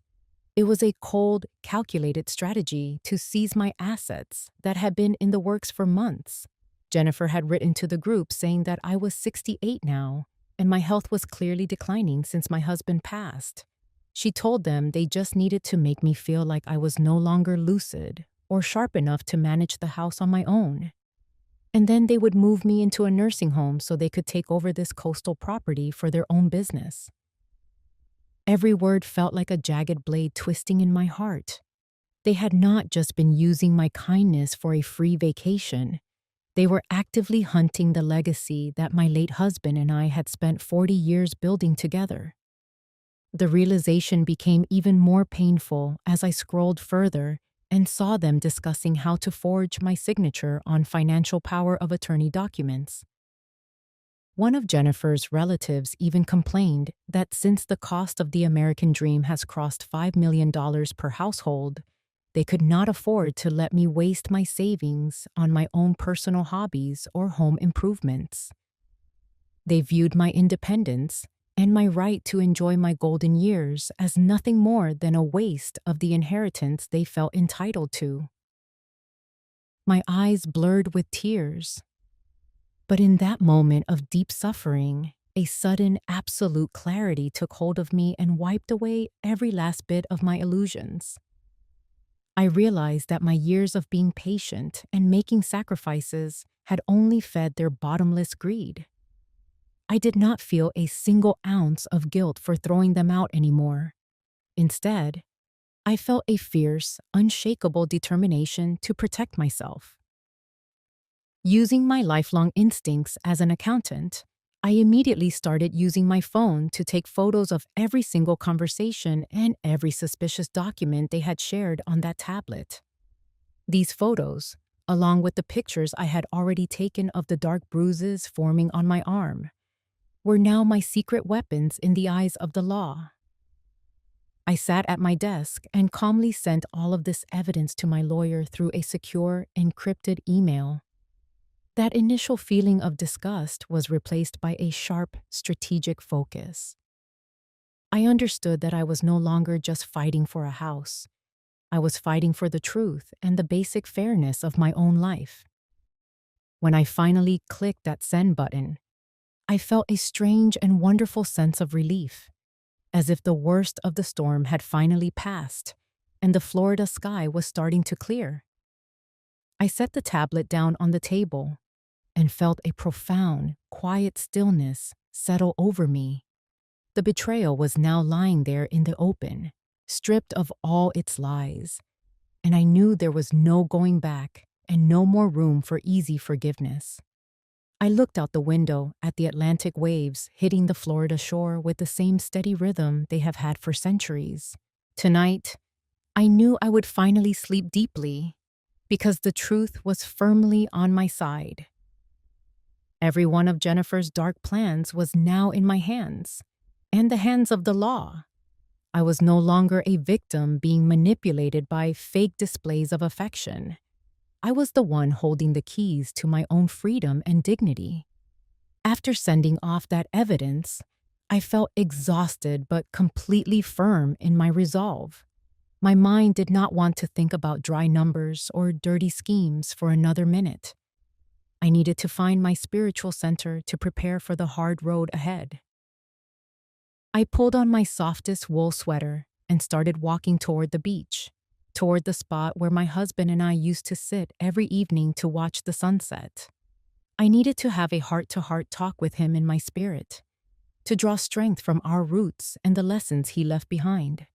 It was a cold, calculated strategy to seize my assets that had been in the works for months. Jennifer had written to the group saying that I was 68 now, and my health was clearly declining since my husband passed. She told them they just needed to make me feel like I was no longer lucid or sharp enough to manage the house on my own. And then they would move me into a nursing home so they could take over this coastal property for their own business. Every word felt like a jagged blade twisting in my heart. They had not just been using my kindness for a free vacation. They were actively hunting the legacy that my late husband and I had spent 40 years building together. The realization became even more painful as I scrolled further and saw them discussing how to forge my signature on financial power of attorney documents. One of Jennifer's relatives even complained that since the cost of the American dream has crossed $5 million per household, they could not afford to let me waste my savings on my own personal hobbies or home improvements. They viewed my independence and my right to enjoy my golden years as nothing more than a waste of the inheritance they felt entitled to. My eyes blurred with tears. But in that moment of deep suffering, a sudden, absolute clarity took hold of me and wiped away every last bit of my illusions. I realized that my years of being patient and making sacrifices had only fed their bottomless greed. I did not feel a single ounce of guilt for throwing them out anymore. Instead, I felt a fierce, unshakable determination to protect myself. Using my lifelong instincts as an accountant, I immediately started using my phone to take photos of every single conversation and every suspicious document they had shared on that tablet. These photos, along with the pictures I had already taken of the dark bruises forming on my arm, were now my secret weapons in the eyes of the law. I sat at my desk and calmly sent all of this evidence to my lawyer through a secure, encrypted email. That initial feeling of disgust was replaced by a sharp, strategic focus. I understood that I was no longer just fighting for a house. I was fighting for the truth and the basic fairness of my own life. When I finally clicked that send button, I felt a strange and wonderful sense of relief, as if the worst of the storm had finally passed and the Florida sky was starting to clear. I set the tablet down on the table and felt a profound, quiet stillness settle over me. The betrayal was now lying there in the open, stripped of all its lies, and I knew there was no going back and no more room for easy forgiveness. I looked out the window at the Atlantic waves hitting the Florida shore with the same steady rhythm they have had for centuries. Tonight, I knew I would finally sleep deeply because the truth was firmly on my side. Every one of Jennifer's dark plans was now in my hands, and the hands of the law. I was no longer a victim being manipulated by fake displays of affection. I was the one holding the keys to my own freedom and dignity. After sending off that evidence, I felt exhausted but completely firm in my resolve. My mind did not want to think about dry numbers or dirty schemes for another minute. I needed to find my spiritual center to prepare for the hard road ahead. I pulled on my softest wool sweater and started walking toward the beach, toward the spot where my husband and I used to sit every evening to watch the sunset. I needed to have a heart-to-heart talk with him in my spirit, to draw strength from our roots and the lessons he left behind.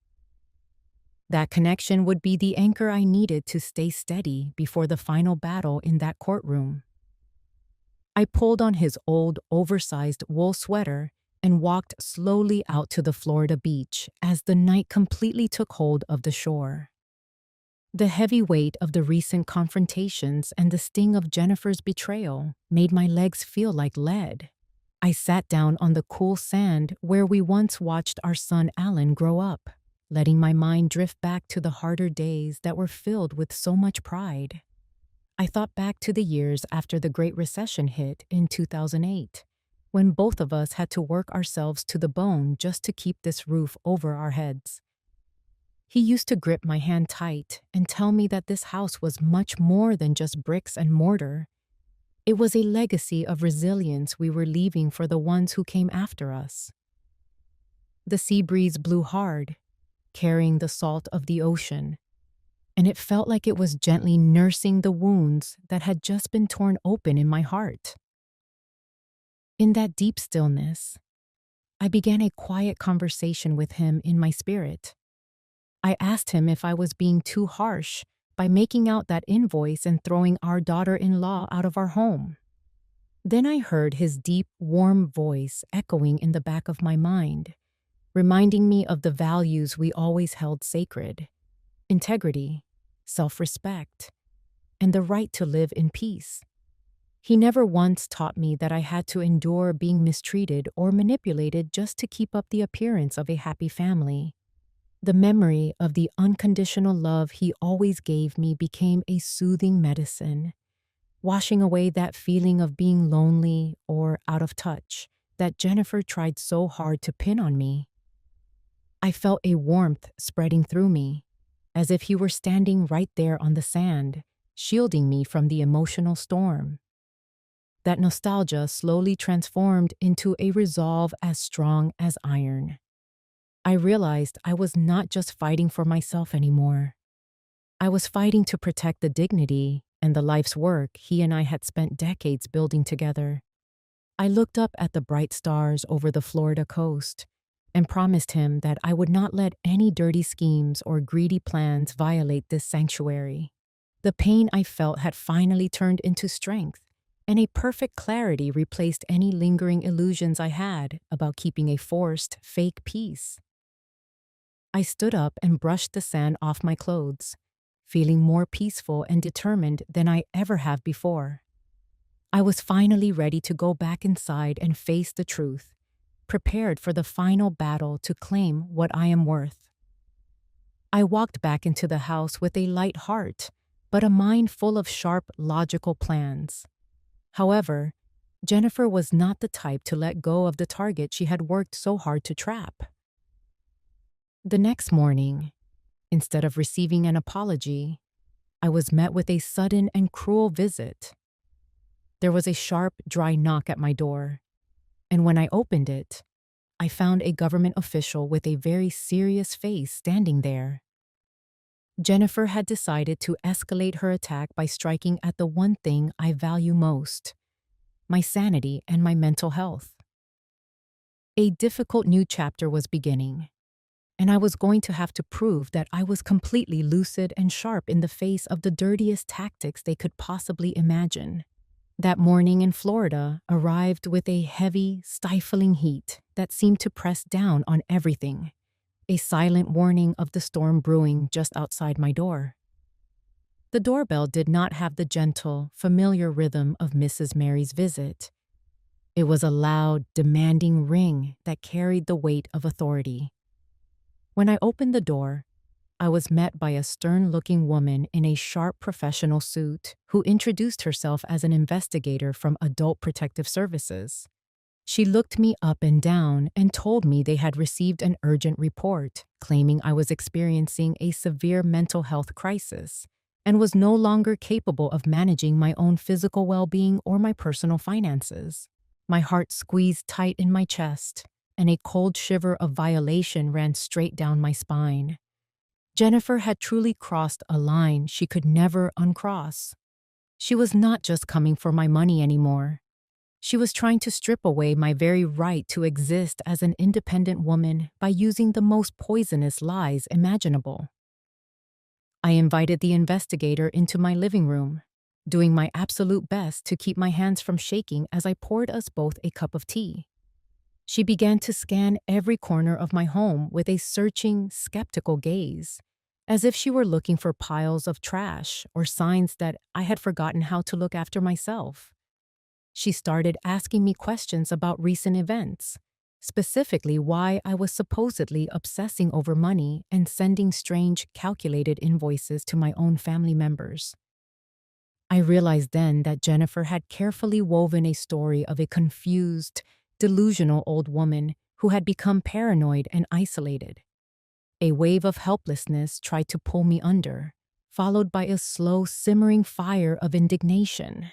That connection would be the anchor I needed to stay steady before the final battle in that courtroom. I pulled on his old, oversized wool sweater and walked slowly out to the Florida beach as the night completely took hold of the shore. The heavy weight of the recent confrontations and the sting of Jennifer's betrayal made my legs feel like lead. I sat down on the cool sand where we once watched our son Alan grow up, letting my mind drift back to the harder days that were filled with so much pride. I thought back to the years after the Great Recession hit in 2008, when both of us had to work ourselves to the bone just to keep this roof over our heads. He used to grip my hand tight and tell me that this house was much more than just bricks and mortar. It was a legacy of resilience we were leaving for the ones who came after us. The sea breeze blew hard, carrying the salt of the ocean, and it felt like it was gently nursing the wounds that had just been torn open in my heart. In that deep stillness, I began a quiet conversation with him in my spirit. I asked him if I was being too harsh by making out that invoice and throwing our daughter-in-law out of our home. Then I heard his deep, warm voice echoing in the back of my mind, reminding me of the values we always held sacred: integrity, self-respect, and the right to live in peace. He never once taught me that I had to endure being mistreated or manipulated just to keep up the appearance of a happy family. The memory of the unconditional love he always gave me became a soothing medicine, washing away that feeling of being lonely or out of touch that Jennifer tried so hard to pin on me. I felt a warmth spreading through me, as if he were standing right there on the sand, shielding me from the emotional storm. That nostalgia slowly transformed into a resolve as strong as iron. I realized I was not just fighting for myself anymore. I was fighting to protect the dignity and the life's work he and I had spent decades building together. I looked up at the bright stars over the Florida coast and promised him that I would not let any dirty schemes or greedy plans violate this sanctuary. The pain I felt had finally turned into strength, and a perfect clarity replaced any lingering illusions I had about keeping a forced, fake peace. I stood up and brushed the sand off my clothes, feeling more peaceful and determined than I ever have before. I was finally ready to go back inside and face the truth, prepared for the final battle to claim what I am worth. I walked back into the house with a light heart, but a mind full of sharp, logical plans. However, Jennifer was not the type to let go of the target she had worked so hard to trap. The next morning, instead of receiving an apology, I was met with a sudden and cruel visit. There was a sharp, dry knock at my door, and when I opened it, I found a government official with a very serious face standing there. Jennifer had decided to escalate her attack by striking at the one thing I value most: my sanity and my mental health. A difficult new chapter was beginning, and I was going to have to prove that I was completely lucid and sharp in the face of the dirtiest tactics they could possibly imagine. That morning in Florida arrived with a heavy, stifling heat that seemed to press down on everything, a silent warning of the storm brewing just outside my door. The doorbell did not have the gentle, familiar rhythm of Mrs. Mary's visit. It was a loud, demanding ring that carried the weight of authority. When I opened the door, I was met by a stern-looking woman in a sharp professional suit who introduced herself as an investigator from Adult Protective Services. She looked me up and down and told me they had received an urgent report claiming I was experiencing a severe mental health crisis and was no longer capable of managing my own physical well-being or my personal finances. My heart squeezed tight in my chest, and a cold shiver of violation ran straight down my spine. Jennifer had truly crossed a line she could never uncross. She was not just coming for my money anymore. She was trying to strip away my very right to exist as an independent woman by using the most poisonous lies imaginable. I invited the investigator into my living room, doing my absolute best to keep my hands from shaking as I poured us both a cup of tea. She began to scan every corner of my home with a searching, skeptical gaze, as if she were looking for piles of trash or signs that I had forgotten how to look after myself. She started asking me questions about recent events, specifically why I was supposedly obsessing over money and sending strange, calculated invoices to my own family members. I realized then that Jennifer had carefully woven a story of a confused, delusional old woman who had become paranoid and isolated. A wave of helplessness tried to pull me under, followed by a slow, simmering fire of indignation.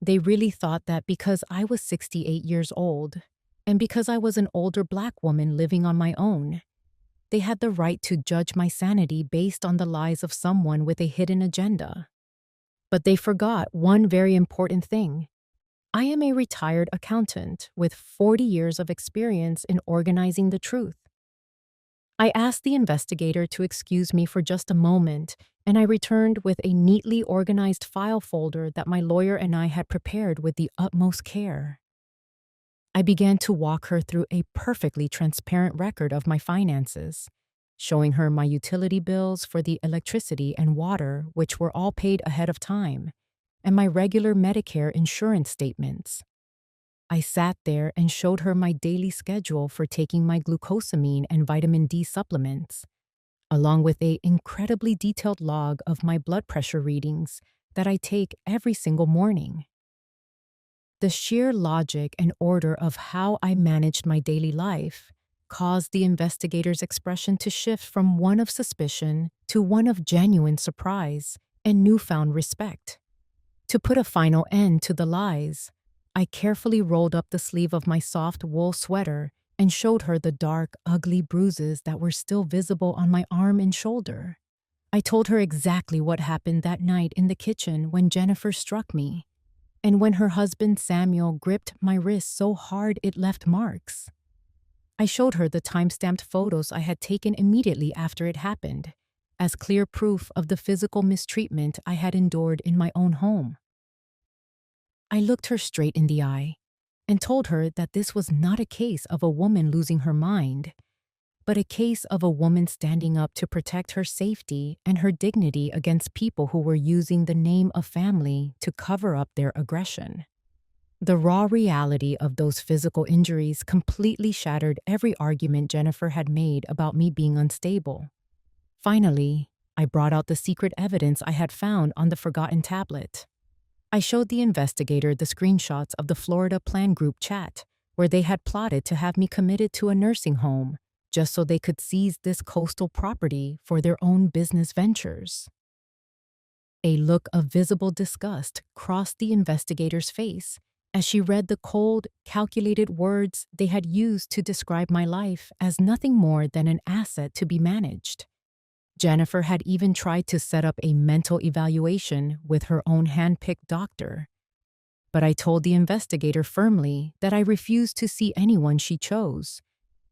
They really thought that because I was 68 years old, and because I was an older Black woman living on my own, they had the right to judge my sanity based on the lies of someone with a hidden agenda. But they forgot one very important thing. I am a retired accountant with 40 years of experience in organizing the truth. I asked the investigator to excuse me for just a moment, and I returned with a neatly organized file folder that my lawyer and I had prepared with the utmost care. I began to walk her through a perfectly transparent record of my finances, showing her my utility bills for the electricity and water, which were all paid ahead of time, and my regular Medicare insurance statements. I sat there and showed her my daily schedule for taking my glucosamine and vitamin D supplements, along with an incredibly detailed log of my blood pressure readings that I take every single morning. The sheer logic and order of how I managed my daily life caused the investigator's expression to shift from one of suspicion to one of genuine surprise and newfound respect. To put a final end to the lies, I carefully rolled up the sleeve of my soft wool sweater and showed her the dark, ugly bruises that were still visible on my arm and shoulder. I told her exactly what happened that night in the kitchen when Jennifer struck me, and when her husband Samuel gripped my wrist so hard it left marks. I showed her the time-stamped photos I had taken immediately after it happened, as clear proof of the physical mistreatment I had endured in my own home. I looked her straight in the eye and told her that this was not a case of a woman losing her mind, but a case of a woman standing up to protect her safety and her dignity against people who were using the name of family to cover up their aggression. The raw reality of those physical injuries completely shattered every argument Jennifer had made about me being unstable. Finally, I brought out the secret evidence I had found on the forgotten tablet. I showed the investigator the screenshots of the Florida Plan Group chat, where they had plotted to have me committed to a nursing home just so they could seize this coastal property for their own business ventures. A look of visible disgust crossed the investigator's face as she read the cold, calculated words they had used to describe my life as nothing more than an asset to be managed. Jennifer had even tried to set up a mental evaluation with her own hand-picked doctor. But I told the investigator firmly that I refused to see anyone she chose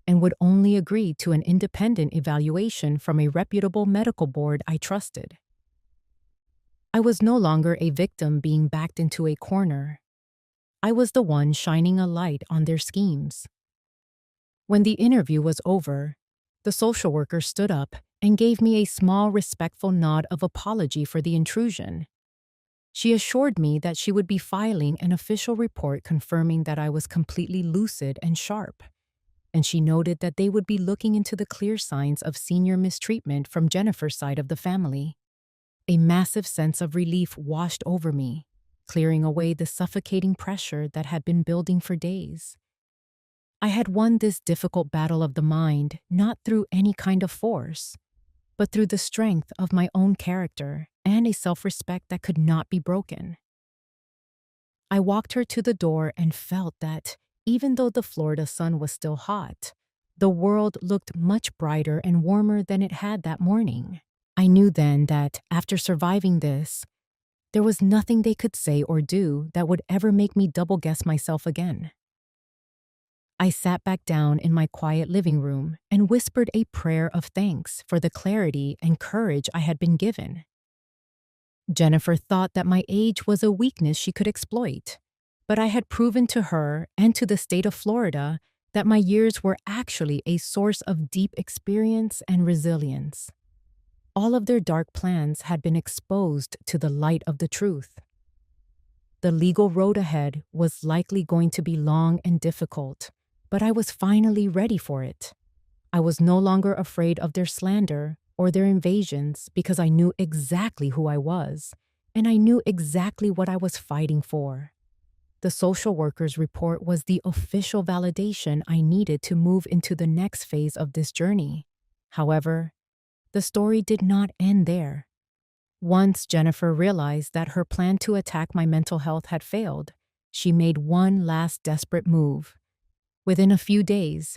and would only agree to an independent evaluation from a reputable medical board I trusted. I was no longer a victim being backed into a corner. I was the one shining a light on their schemes. When the interview was over, the social worker stood up and gave me a small, respectful nod of apology for the intrusion. She assured me that she would be filing an official report confirming that I was completely lucid and sharp, and she noted that they would be looking into the clear signs of senior mistreatment from Jennifer's side of the family. A massive sense of relief washed over me, clearing away the suffocating pressure that had been building for days. I had won this difficult battle of the mind not through any kind of force, but through the strength of my own character and a self-respect that could not be broken. I walked her to the door and felt that, even though the Florida sun was still hot, the world looked much brighter and warmer than it had that morning. I knew then that, after surviving this, there was nothing they could say or do that would ever make me double-guess myself again. I sat back down in my quiet living room and whispered a prayer of thanks for the clarity and courage I had been given. Jennifer thought that my age was a weakness she could exploit, but I had proven to her and to the state of Florida that my years were actually a source of deep experience and resilience. All of their dark plans had been exposed to the light of the truth. The legal road ahead was likely going to be long and difficult, but I was finally ready for it. I was no longer afraid of their slander or their invasions because I knew exactly who I was, and I knew exactly what I was fighting for. The social worker's report was the official validation I needed to move into the next phase of this journey. However, the story did not end there. Once Jennifer realized that her plan to attack my mental health had failed, she made one last desperate move. Within a few days,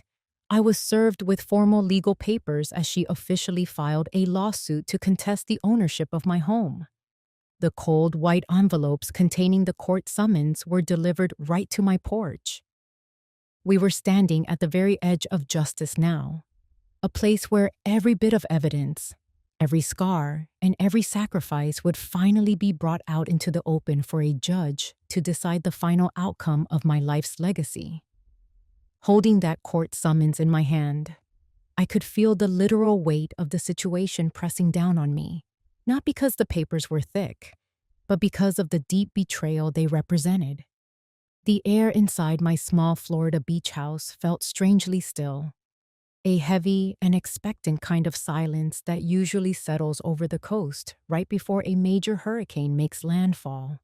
I was served with formal legal papers as she officially filed a lawsuit to contest the ownership of my home. The cold white envelopes containing the court summons were delivered right to my porch. We were standing at the very edge of justice now, a place where every bit of evidence, every scar, and every sacrifice would finally be brought out into the open for a judge to decide the final outcome of my life's legacy. Holding that court summons in my hand, I could feel the literal weight of the situation pressing down on me, not because the papers were thick, but because of the deep betrayal they represented. The air inside my small Florida beach house felt strangely still, a heavy and expectant kind of silence that usually settles over the coast right before a major hurricane makes landfall.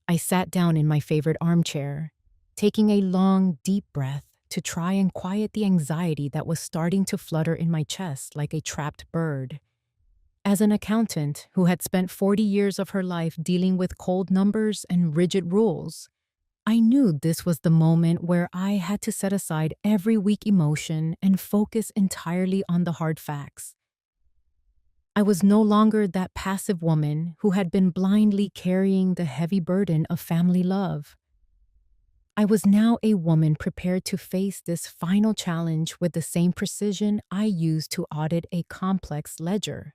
I sat down in my favorite armchair, taking a long, deep breath to try and quiet the anxiety that was starting to flutter in my chest like a trapped bird. As an accountant who had spent 40 years of her life dealing with cold numbers and rigid rules, I knew this was the moment where I had to set aside every weak emotion and focus entirely on the hard facts. I was no longer that passive woman who had been blindly carrying the heavy burden of family love. I was now a woman prepared to face this final challenge with the same precision I used to audit a complex ledger.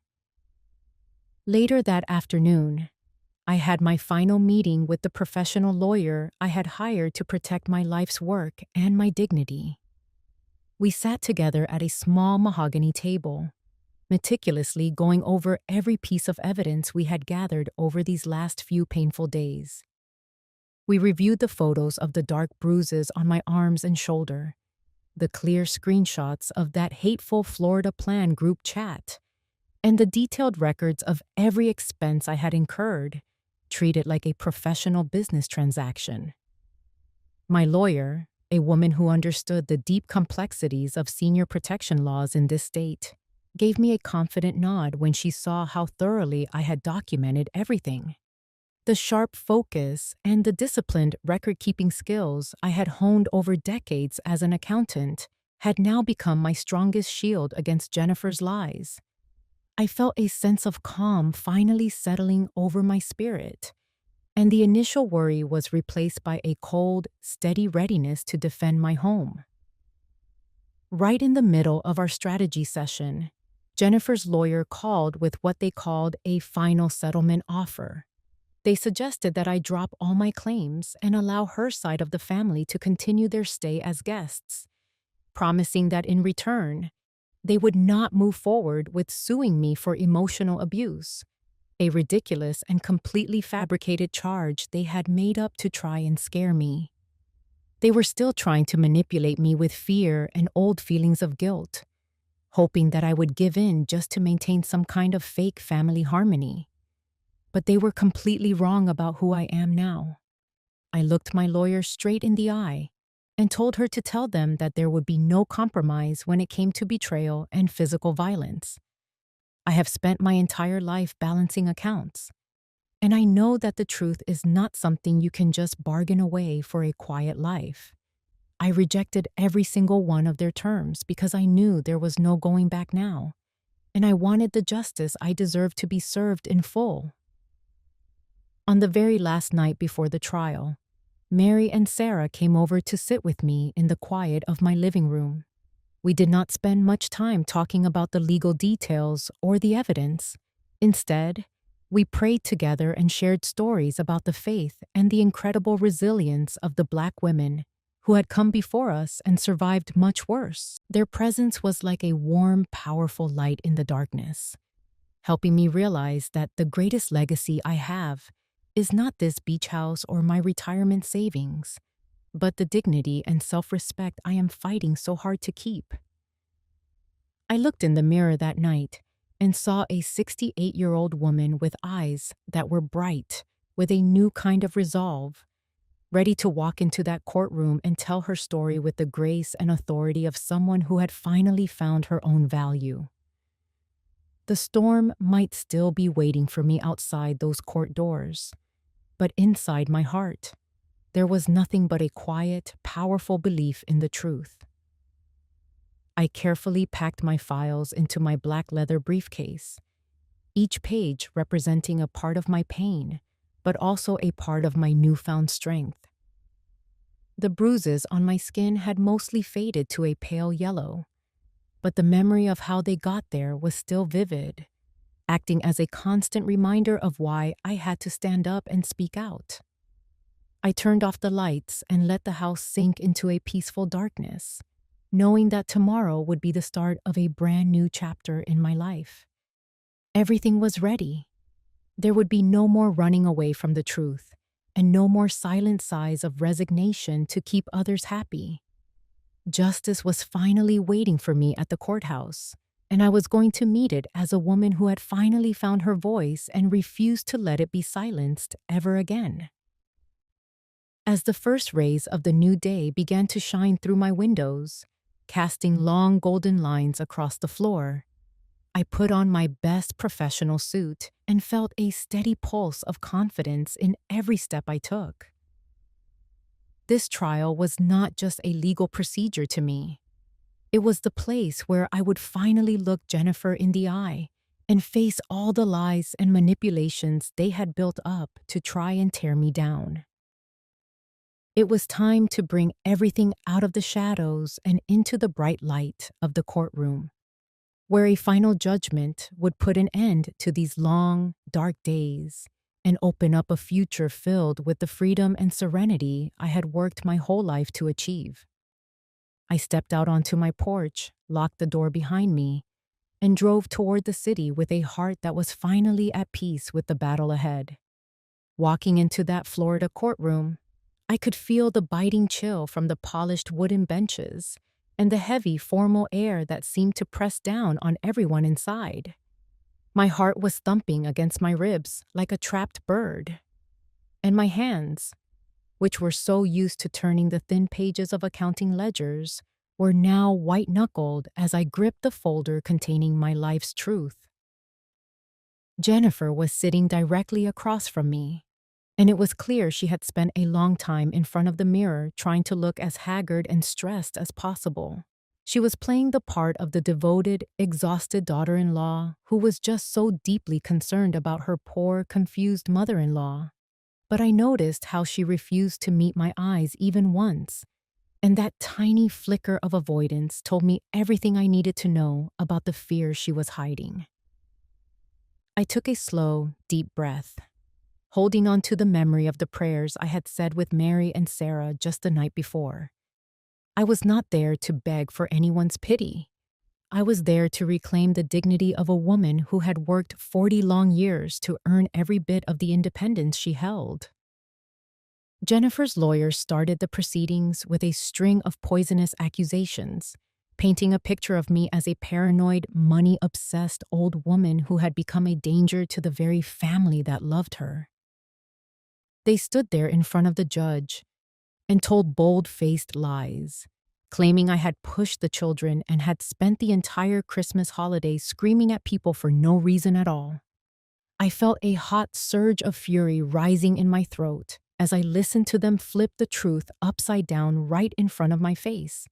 Later that afternoon, I had my final meeting with the professional lawyer I had hired to protect my life's work and my dignity. We sat together at a small mahogany table, meticulously going over every piece of evidence we had gathered over these last few painful days. We reviewed the photos of the dark bruises on my arms and shoulder, the clear screenshots of that hateful Florida Plan group chat, and the detailed records of every expense I had incurred, treated like a professional business transaction. My lawyer, a woman who understood the deep complexities of senior protection laws in this state, gave me a confident nod when she saw how thoroughly I had documented everything. The sharp focus and the disciplined record-keeping skills I had honed over decades as an accountant had now become my strongest shield against Jennifer's lies. I felt a sense of calm finally settling over my spirit, and the initial worry was replaced by a cold, steady readiness to defend my home. Right in the middle of our strategy session, Jennifer's lawyer called with what they called a final settlement offer. They suggested that I drop all my claims and allow her side of the family to continue their stay as guests, promising that in return, they would not move forward with suing me for emotional abuse, a ridiculous and completely fabricated charge they had made up to try and scare me. They were still trying to manipulate me with fear and old feelings of guilt, hoping that I would give in just to maintain some kind of fake family harmony. But they were completely wrong about who I am now. I looked my lawyer straight in the eye and told her to tell them that there would be no compromise when it came to betrayal and physical violence. I have spent my entire life balancing accounts, and I know that the truth is not something you can just bargain away for a quiet life. I rejected every single one of their terms because I knew there was no going back now, and I wanted the justice I deserved to be served in full. On the very last night before the trial, Mary and Sarah came over to sit with me in the quiet of my living room. We did not spend much time talking about the legal details or the evidence. Instead, we prayed together and shared stories about the faith and the incredible resilience of the Black women who had come before us and survived much worse. Their presence was like a warm, powerful light in the darkness, helping me realize that the greatest legacy I have is not this beach house or my retirement savings, but the dignity and self-respect I am fighting so hard to keep. I looked in the mirror that night and saw a 68-year-old woman with eyes that were bright, with a new kind of resolve, ready to walk into that courtroom and tell her story with the grace and authority of someone who had finally found her own value. The storm might still be waiting for me outside those court doors, but inside my heart, there was nothing but a quiet, powerful belief in the truth. I carefully packed my files into my black leather briefcase, each page representing a part of my pain, but also a part of my newfound strength. The bruises on my skin had mostly faded to a pale yellow, but the memory of how they got there was still vivid, acting as a constant reminder of why I had to stand up and speak out. I turned off the lights and let the house sink into a peaceful darkness, knowing that tomorrow would be the start of a brand new chapter in my life. Everything was ready. There would be no more running away from the truth, and no more silent sighs of resignation to keep others happy. Justice was finally waiting for me at the courthouse, and I was going to meet it as a woman who had finally found her voice and refused to let it be silenced ever again. As the first rays of the new day began to shine through my windows, casting long golden lines across the floor, I put on my best professional suit and felt a steady pulse of confidence in every step I took. This trial was not just a legal procedure to me. It was the place where I would finally look Jennifer in the eye and face all the lies and manipulations they had built up to try and tear me down. It was time to bring everything out of the shadows and into the bright light of the courtroom, where a final judgment would put an end to these long, dark days and open up a future filled with the freedom and serenity I had worked my whole life to achieve. I stepped out onto my porch, locked the door behind me, and drove toward the city with a heart that was finally at peace with the battle ahead. Walking into that Florida courtroom, I could feel the biting chill from the polished wooden benches and the heavy, formal air that seemed to press down on everyone inside. My heart was thumping against my ribs like a trapped bird, and my hands, which were so used to turning the thin pages of accounting ledgers, were now white-knuckled as I gripped the folder containing my life's truth. Jennifer was sitting directly across from me, and it was clear she had spent a long time in front of the mirror trying to look as haggard and stressed as possible. She was playing the part of the devoted, exhausted daughter-in-law who was just so deeply concerned about her poor, confused mother-in-law. But I noticed how she refused to meet my eyes even once, and that tiny flicker of avoidance told me everything I needed to know about the fear she was hiding. I took a slow, deep breath, holding on to the memory of the prayers I had said with Mary and Sarah just the night before. I was not there to beg for anyone's pity. I was there to reclaim the dignity of a woman who had worked 40 long years to earn every bit of the independence she held. Jennifer's lawyer started the proceedings with a string of poisonous accusations, painting a picture of me as a paranoid, money-obsessed old woman who had become a danger to the very family that loved her. They stood there in front of the judge and told bold-faced lies, claiming I had pushed the children and had spent the entire Christmas holiday screaming at people for no reason at all. I felt a hot surge of fury rising in my throat as I listened to them flip the truth upside down right in front of my face.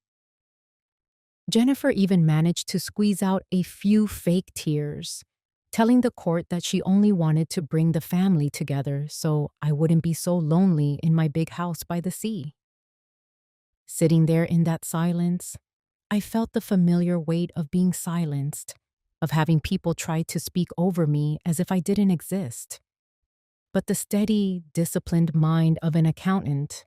Jennifer even managed to squeeze out a few fake tears, telling the court that she only wanted to bring the family together so I wouldn't be so lonely in my big house by the sea. Sitting there in that silence, I felt the familiar weight of being silenced, of having people try to speak over me as if I didn't exist. But the steady, disciplined mind of an accountant,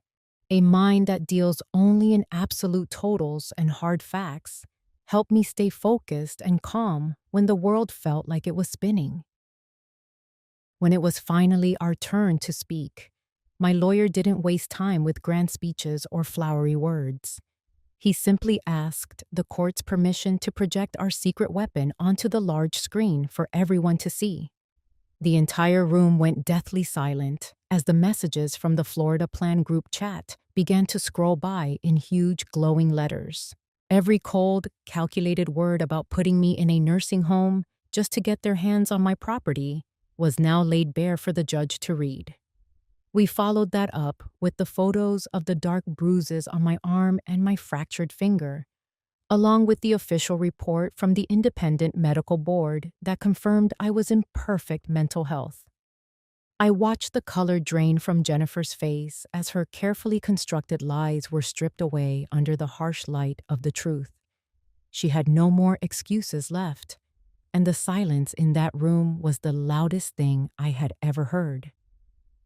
a mind that deals only in absolute totals and hard facts, helped me stay focused and calm when the world felt like it was spinning. When it was finally our turn to speak, my lawyer didn't waste time with grand speeches or flowery words. He simply asked the court's permission to project our secret weapon onto the large screen for everyone to see. The entire room went deathly silent as the messages from the Florida Plan group chat began to scroll by in huge glowing letters. Every cold, calculated word about putting me in a nursing home just to get their hands on my property was now laid bare for the judge to read. We followed that up with the photos of the dark bruises on my arm and my fractured finger, along with the official report from the independent medical board that confirmed I was in perfect mental health. I watched the color drain from Jennifer's face as her carefully constructed lies were stripped away under the harsh light of the truth. She had no more excuses left, and the silence in that room was the loudest thing I had ever heard.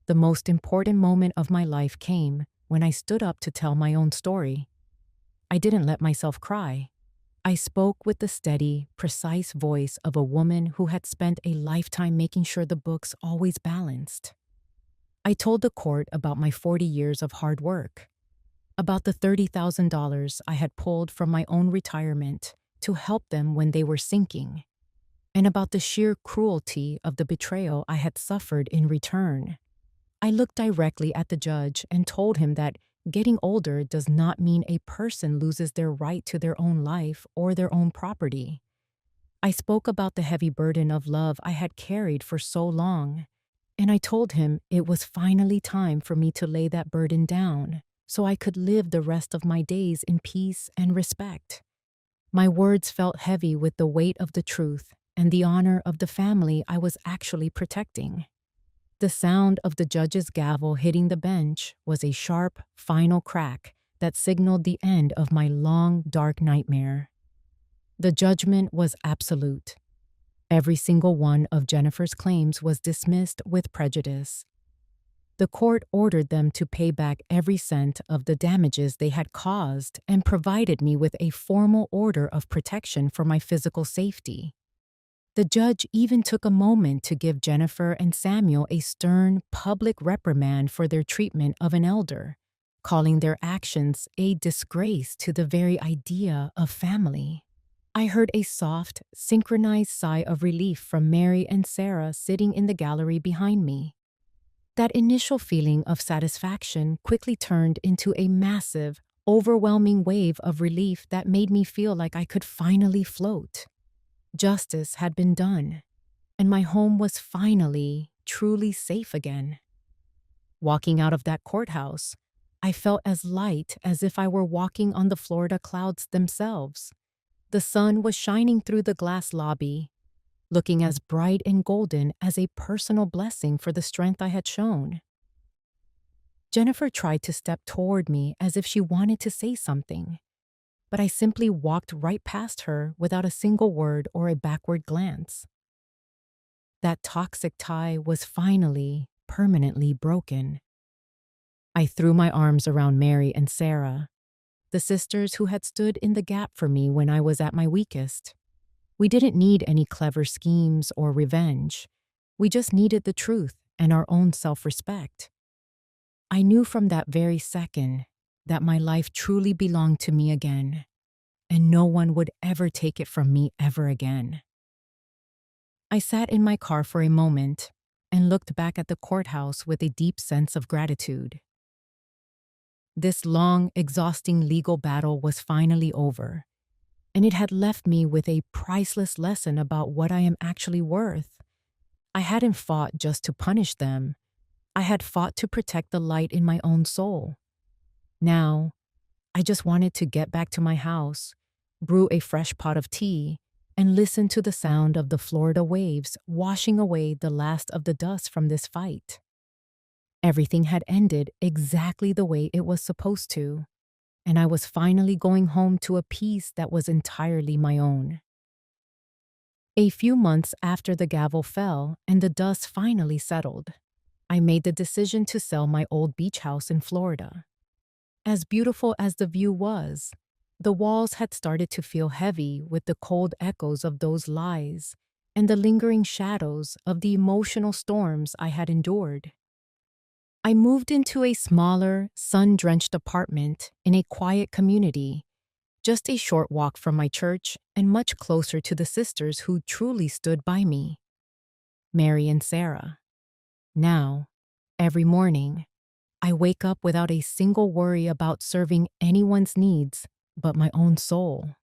The most important moment of my life came when I stood up to tell my own story. I didn't let myself cry. I spoke with the steady, precise voice of a woman who had spent a lifetime making sure the books always balanced. I told the court about my 40 years of hard work, about the $30,000 I had pulled from my own retirement to help them when they were sinking, and about the sheer cruelty of the betrayal I had suffered in return. I looked directly at the judge and told him that getting older does not mean a person loses their right to their own life or their own property. I spoke about the heavy burden of love I had carried for so long, and I told him it was finally time for me to lay that burden down so I could live the rest of my days in peace and respect. My words felt heavy with the weight of the truth and the honor of the family I was actually protecting. The sound of the judge's gavel hitting the bench was a sharp, final crack that signaled the end of my long, dark nightmare. The judgment was absolute. Every single one of Jennifer's claims was dismissed with prejudice. The court ordered them to pay back every cent of the damages they had caused and provided me with a formal order of protection for my physical safety. The judge even took a moment to give Jennifer and Samuel a stern, public reprimand for their treatment of an elder, calling their actions a disgrace to the very idea of family. I heard a soft, synchronized sigh of relief from Mary and Sarah sitting in the gallery behind me. That initial feeling of satisfaction quickly turned into a massive, overwhelming wave of relief that made me feel like I could finally float. Justice had been done, and my home was finally, truly safe again. Walking out of that courthouse, I felt as light as if I were walking on the Florida clouds themselves. The sun was shining through the glass lobby, looking as bright and golden as a personal blessing for the strength I had shown. Jennifer tried to step toward me as if she wanted to say something, but I simply walked right past her without a single word or a backward glance. That toxic tie was finally, permanently broken. I threw my arms around Mary and Sarah, the sisters who had stood in the gap for me when I was at my weakest. We didn't need any clever schemes or revenge. We just needed the truth and our own self-respect. I knew from that very second that my life truly belonged to me again, and no one would ever take it from me ever again. I sat in my car for a moment and looked back at the courthouse with a deep sense of gratitude. This long, exhausting legal battle was finally over, and it had left me with a priceless lesson about what I am actually worth. I hadn't fought just to punish them. I had fought to protect the light in my own soul. Now, I just wanted to get back to my house, brew a fresh pot of tea, and listen to the sound of the Florida waves washing away the last of the dust from this fight. Everything had ended exactly the way it was supposed to, and I was finally going home to a peace that was entirely my own. A few months after the gavel fell and the dust finally settled, I made the decision to sell my old beach house in Florida. As beautiful as the view was, the walls had started to feel heavy with the cold echoes of those lies and the lingering shadows of the emotional storms I had endured. I moved into a smaller, sun-drenched apartment in a quiet community, just a short walk from my church and much closer to the sisters who truly stood by me, Mary and Sarah. Now, every morning, I wake up without a single worry about serving anyone's needs but my own soul.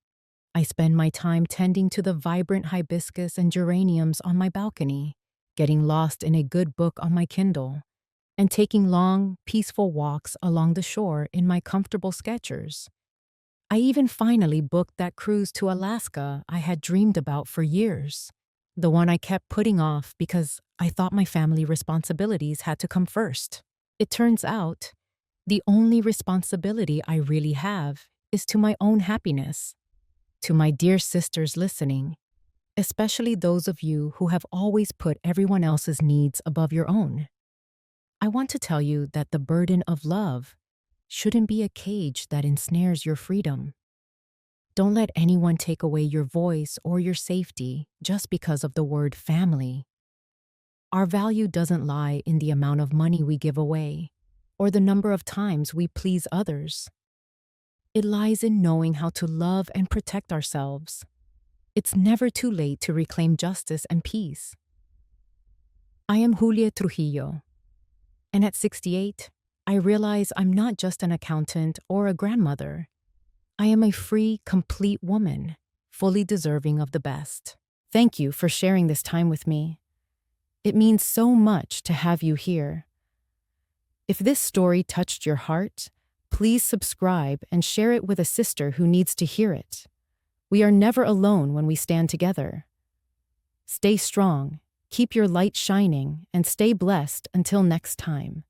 I spend my time tending to the vibrant hibiscus and geraniums on my balcony, getting lost in a good book on my Kindle, and taking long, peaceful walks along the shore in my comfortable Skechers. I even finally booked that cruise to Alaska I had dreamed about for years, the one I kept putting off because I thought my family responsibilities had to come first. It turns out, the only responsibility I really have is to my own happiness. To my dear sisters listening, especially those of you who have always put everyone else's needs above your own, I want to tell you that the burden of love shouldn't be a cage that ensnares your freedom. Don't let anyone take away your voice or your safety just because of the word family. Our value doesn't lie in the amount of money we give away or the number of times we please others. It lies in knowing how to love and protect ourselves. It's never too late to reclaim justice and peace. I am Julia Trujillo, and at 68, I realize I'm not just an accountant or a grandmother. I am a free, complete woman, fully deserving of the best. Thank you for sharing this time with me. It means so much to have you here. If this story touched your heart, please subscribe and share it with a sister who needs to hear it. We are never alone when we stand together. Stay strong, keep your light shining, and stay blessed until next time.